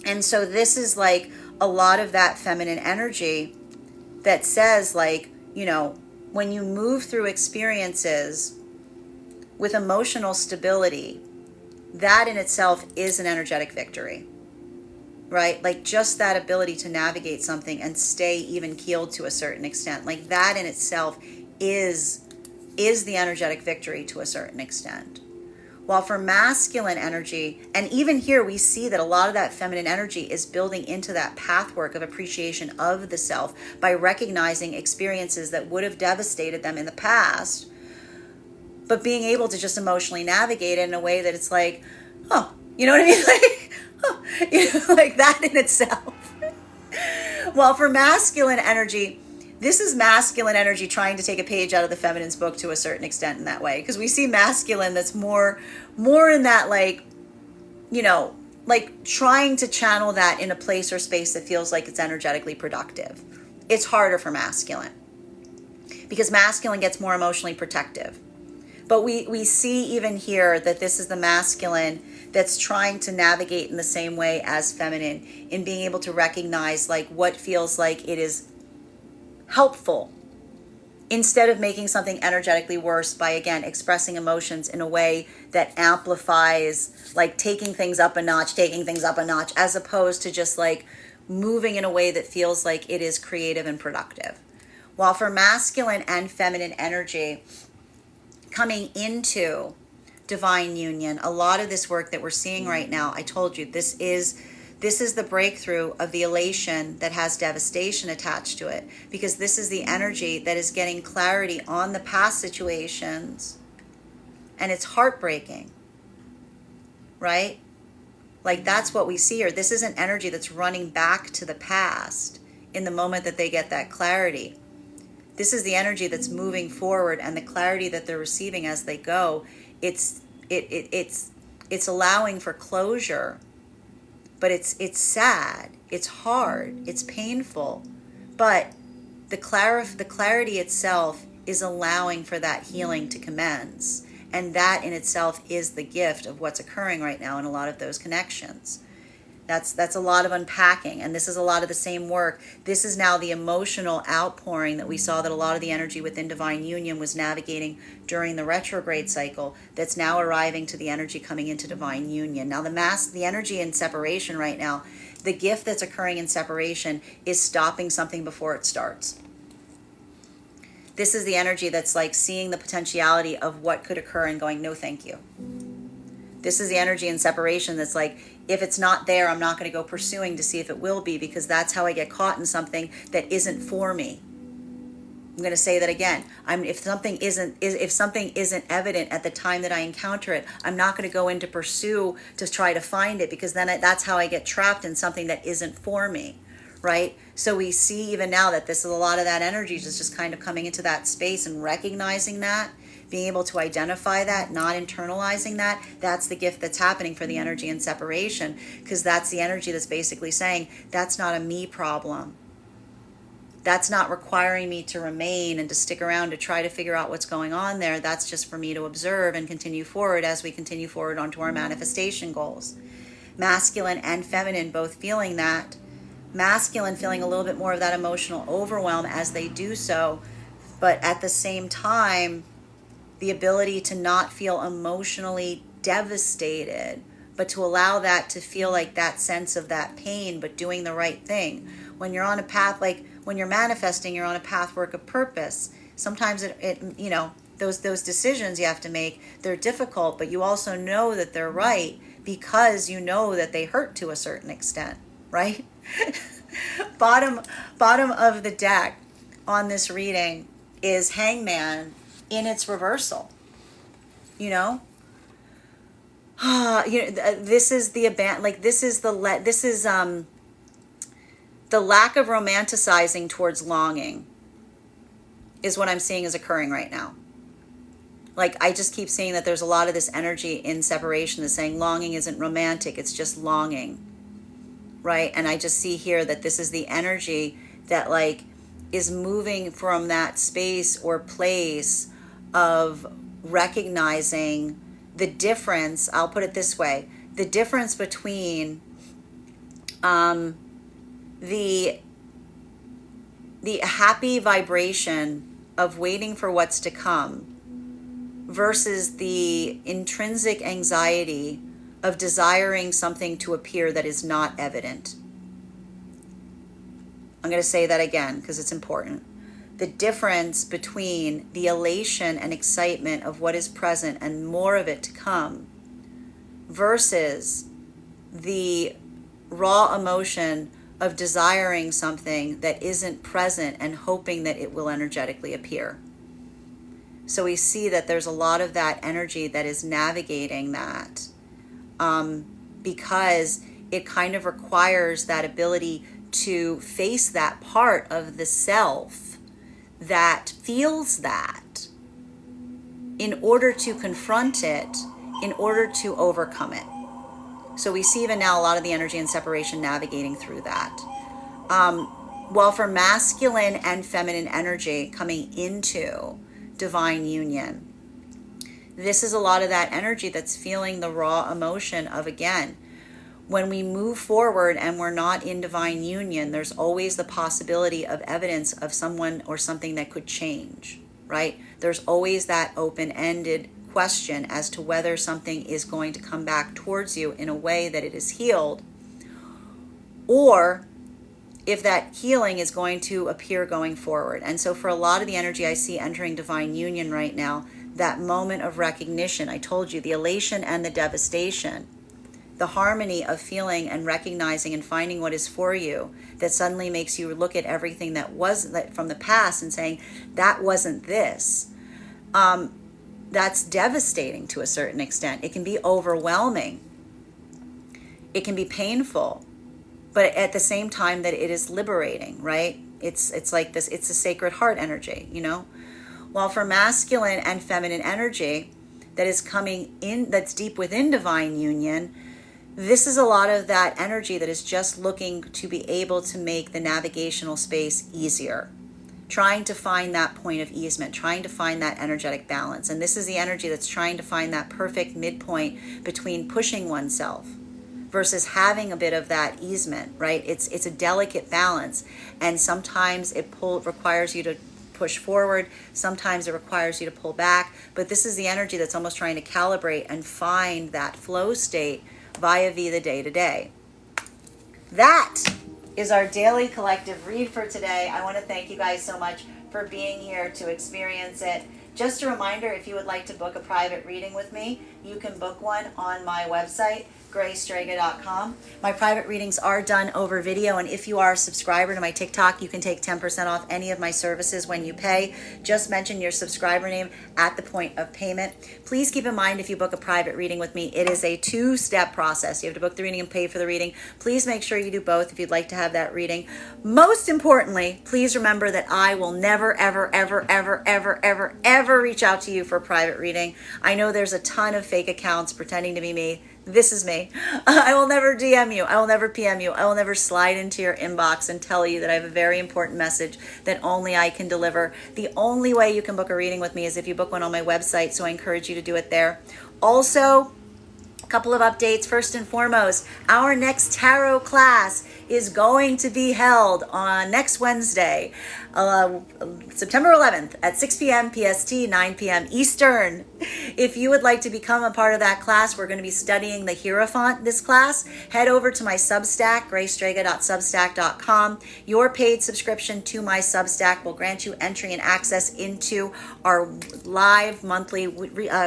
And so this is like a lot of that feminine energy that says, like, when you move through experiences with emotional stability, that in itself is an energetic victory, right? Like, just that ability to navigate something and stay even keeled to a certain extent, like that in itself is the energetic victory to a certain extent. While for masculine energy, and even here we see that a lot of that feminine energy is building into that pathwork of appreciation of the self by recognizing experiences that would have devastated them in the past, but being able to just emotionally navigate it in a way that it's like, oh, you know what I mean? Like, oh, like that in itself. While for masculine energy, this is masculine energy trying to take a page out of the feminine's book to a certain extent in that way. Because we see masculine that's more in that, like, like trying to channel that in a place or space that feels like it's energetically productive. It's harder for masculine because masculine gets more emotionally protective. But we see even here that this is the masculine that's trying to navigate in the same way as feminine in being able to recognize like what feels like it is helpful instead of making something energetically worse by, again, expressing emotions in a way that amplifies, like taking things up a notch, as opposed to just like moving in a way that feels like it is creative and productive. While for masculine and feminine energy coming into divine union, a lot of this work that we're seeing right now, I told you, this is the breakthrough of the elation that has devastation attached to it, because this is the energy that is getting clarity on the past situations, and it's heartbreaking, right? Like, that's what we see here. This isn't energy that's running back to the past in the moment that they get that clarity. This is the energy that's moving forward, and the clarity that they're receiving as they go. It's allowing for closure. But it's sad, it's hard, it's painful, but the clarity itself is allowing for that healing to commence. And that in itself is the gift of what's occurring right now in a lot of those connections. That's a lot of unpacking, and this is a lot of the same work. This is now the emotional outpouring that we saw that a lot of the energy within divine union was navigating during the retrograde cycle, that's now arriving to the energy coming into divine union. Now the energy in separation right now, the gift that's occurring in separation is stopping something before it starts. This is the energy that's like seeing the potentiality of what could occur and going, no thank you. This is the energy in separation that's like, if it's not there, I'm not going to go pursuing to see if it will be, because that's how I get caught in something that isn't for me. I'm going to say that again. If something isn't evident at the time that I encounter it, I'm not going to go in to pursue to try to find it, because then that's how I get trapped in something that isn't for me, right? So we see even now that this is a lot of that energy is just kind of coming into that space and recognizing that, being able to identify that, not internalizing that. That's the gift that's happening for the energy in separation, because that's the energy that's basically saying, that's not a me problem. That's not requiring me to remain and to stick around to try to figure out what's going on there. That's just for me to observe and continue forward as we continue forward onto our manifestation goals. Masculine and feminine both feeling that. Masculine feeling a little bit more of that emotional overwhelm as they do so, but at the same time, the ability to not feel emotionally devastated, but to allow that to feel like that sense of that pain, but doing the right thing. When you're on a path, like when you're manifesting, you're on a pathwork of purpose. Sometimes those decisions you have to make, they're difficult, but you also know that they're right because you know that they hurt to a certain extent, right? Bottom of the deck on this reading is Hangman in its reversal. This is the the lack of romanticizing towards longing is what I'm seeing is occurring right now. Like, I just keep seeing that there's a lot of this energy in separation that's saying longing isn't romantic, it's just longing, right? And I just see here that this is the energy that like is moving from that space or place of recognizing the difference. I'll put it this way: the difference between the happy vibration of waiting for what's to come versus the intrinsic anxiety of desiring something to appear that is not evident. I'm going to say that again because it's important. The difference between the elation and excitement of what is present and more of it to come versus the raw emotion of desiring something that isn't present and hoping that it will energetically appear. So we see that there's a lot of that energy that is navigating that because it kind of requires that ability to face that part of the self that feels that in order to confront it, in order to overcome it. So we see even now a lot of the energy and separation navigating through that. While for masculine and feminine energy coming into divine union, this is a lot of that energy that's feeling the raw emotion of, again, when we move forward and we're not in divine union, there's always the possibility of evidence of someone or something that could change, right? There's always that open-ended question as to whether something is going to come back towards you in a way that it is healed, or if that healing is going to appear going forward. And so for a lot of the energy I see entering divine union right now, that moment of recognition, I told you, the elation and the devastation, the harmony of feeling and recognizing and finding what is for you, that suddenly makes you look at everything that was from the past and saying, that wasn't this. That's devastating to a certain extent. It can be overwhelming. It can be painful, but at the same time that it is liberating, right? It's like this, it's a sacred heart energy, While for masculine and feminine energy that is coming in, that's deep within divine union, this is a lot of that energy that is just looking to be able to make the navigational space easier, trying to find that point of easement, trying to find that energetic balance. And this is the energy that's trying to find that perfect midpoint between pushing oneself versus having a bit of that easement, right? It's a delicate balance. And sometimes it requires you to push forward. Sometimes it requires you to pull back. But this is the energy that's almost trying to calibrate and find that flow state via the day-to-day. That is our daily collective read for today. I want to thank you guys so much for being here to experience it, Just a reminder, if you would like to book a private reading with me, you can book one on my website, Strega.com. My private readings are done over video, and if you are a subscriber to my TikTok, you can take 10% off any of my services when you pay. Just mention your subscriber name at the point of payment. Please keep in mind, if you book a private reading with me, it is a two-step process. You have to book the reading and pay for the reading. Please make sure you do both if you'd like to have that reading. Most importantly, please remember that I will never, ever, ever, ever, ever, ever, ever reach out to you for a private reading. I know there's a ton of fake accounts pretending to be me. This is me. I will never DM you. I will never PM you. I will never slide into your inbox and tell you that I have a very important message that only I can deliver. The only way you can book a reading with me is if you book one on my website, so I encourage you to do it there. Also, a couple of updates. First and foremost, our next tarot class is going to be held on next Wednesday, September 11th at 6 p.m. PST, 9 p.m. Eastern. If you would like to become a part of that class, we're going to be studying the Hierophant this class. Head over to my Substack, graystrega.substack.com. Your paid subscription to my Substack will grant you entry and access into our live monthly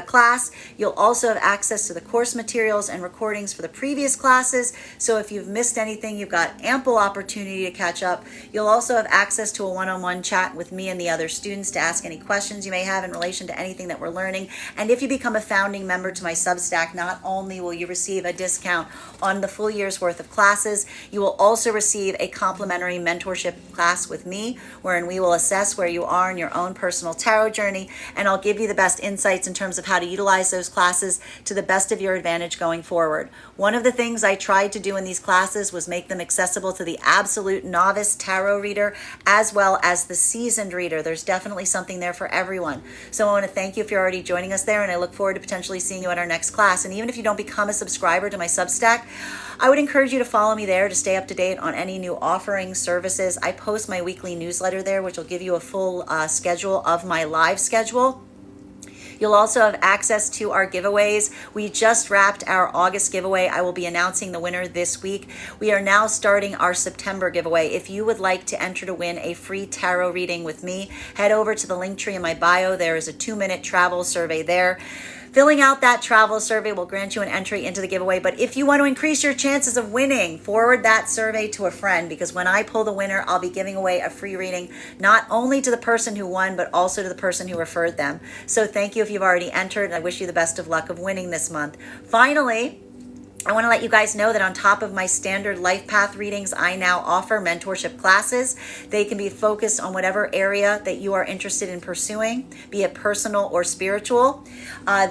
class. You'll also have access to the course materials and recordings for the previous classes. So if you've missed anything, you've got ample opportunity to catch up. You'll also have access to a one-on-one chat with me and the other students to ask any questions you may have in relation to anything that we're learning. And if you become a founding member to my Substack, not only will you receive a discount on the full year's worth of classes, you will also receive a complimentary mentorship class with me, wherein we will assess where you are in your own personal tarot journey, and I'll give you the best insights in terms of how to utilize those classes to the best of your advantage going forward. One of the things I tried to do in these classes was make them accessible to the absolute novice tarot reader as well as the seasoned reader. There's definitely something there for everyone. So I want to thank you if you're already joining us there, and I look forward to potentially seeing you at our next class. And even if you don't become a subscriber to my Substack, I would encourage you to follow me there to stay up to date on any new offerings, services. I post my weekly newsletter there, which will give you a full schedule of my live schedule. You'll also have access to our giveaways. We just wrapped our August giveaway. I will be announcing the winner this week. We are now starting our September giveaway. If you would like to enter to win a free tarot reading with me, head over to the link tree in my bio. There is a 2-minute travel survey there. Filling out that travel survey will grant you an entry into the giveaway. But if you want to increase your chances of winning, forward that survey to a friend, because when I pull the winner, I'll be giving away a free reading, not only to the person who won, but also to the person who referred them. So thank you if you've already entered, and I wish you the best of luck of winning this month. Finally, I want to let you guys know that on top of my standard life path readings, I now offer mentorship classes. They can be focused on whatever area that you are interested in pursuing, be it personal or spiritual.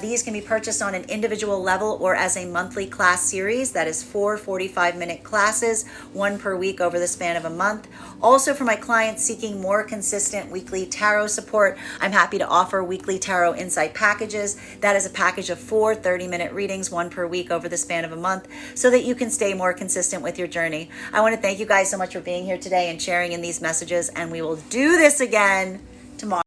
These can be purchased on an individual level or as a monthly class series. That is 4 45-minute classes, 1 per week over the span of a month. Also, for my clients seeking more consistent weekly tarot support, I'm happy to offer weekly tarot insight packages. That is a package of 4 30-minute readings, 1 per week over the span of a month, so that you can stay more consistent with your journey. I want to thank you guys so much for being here today and sharing in these messages, and we will do this again tomorrow.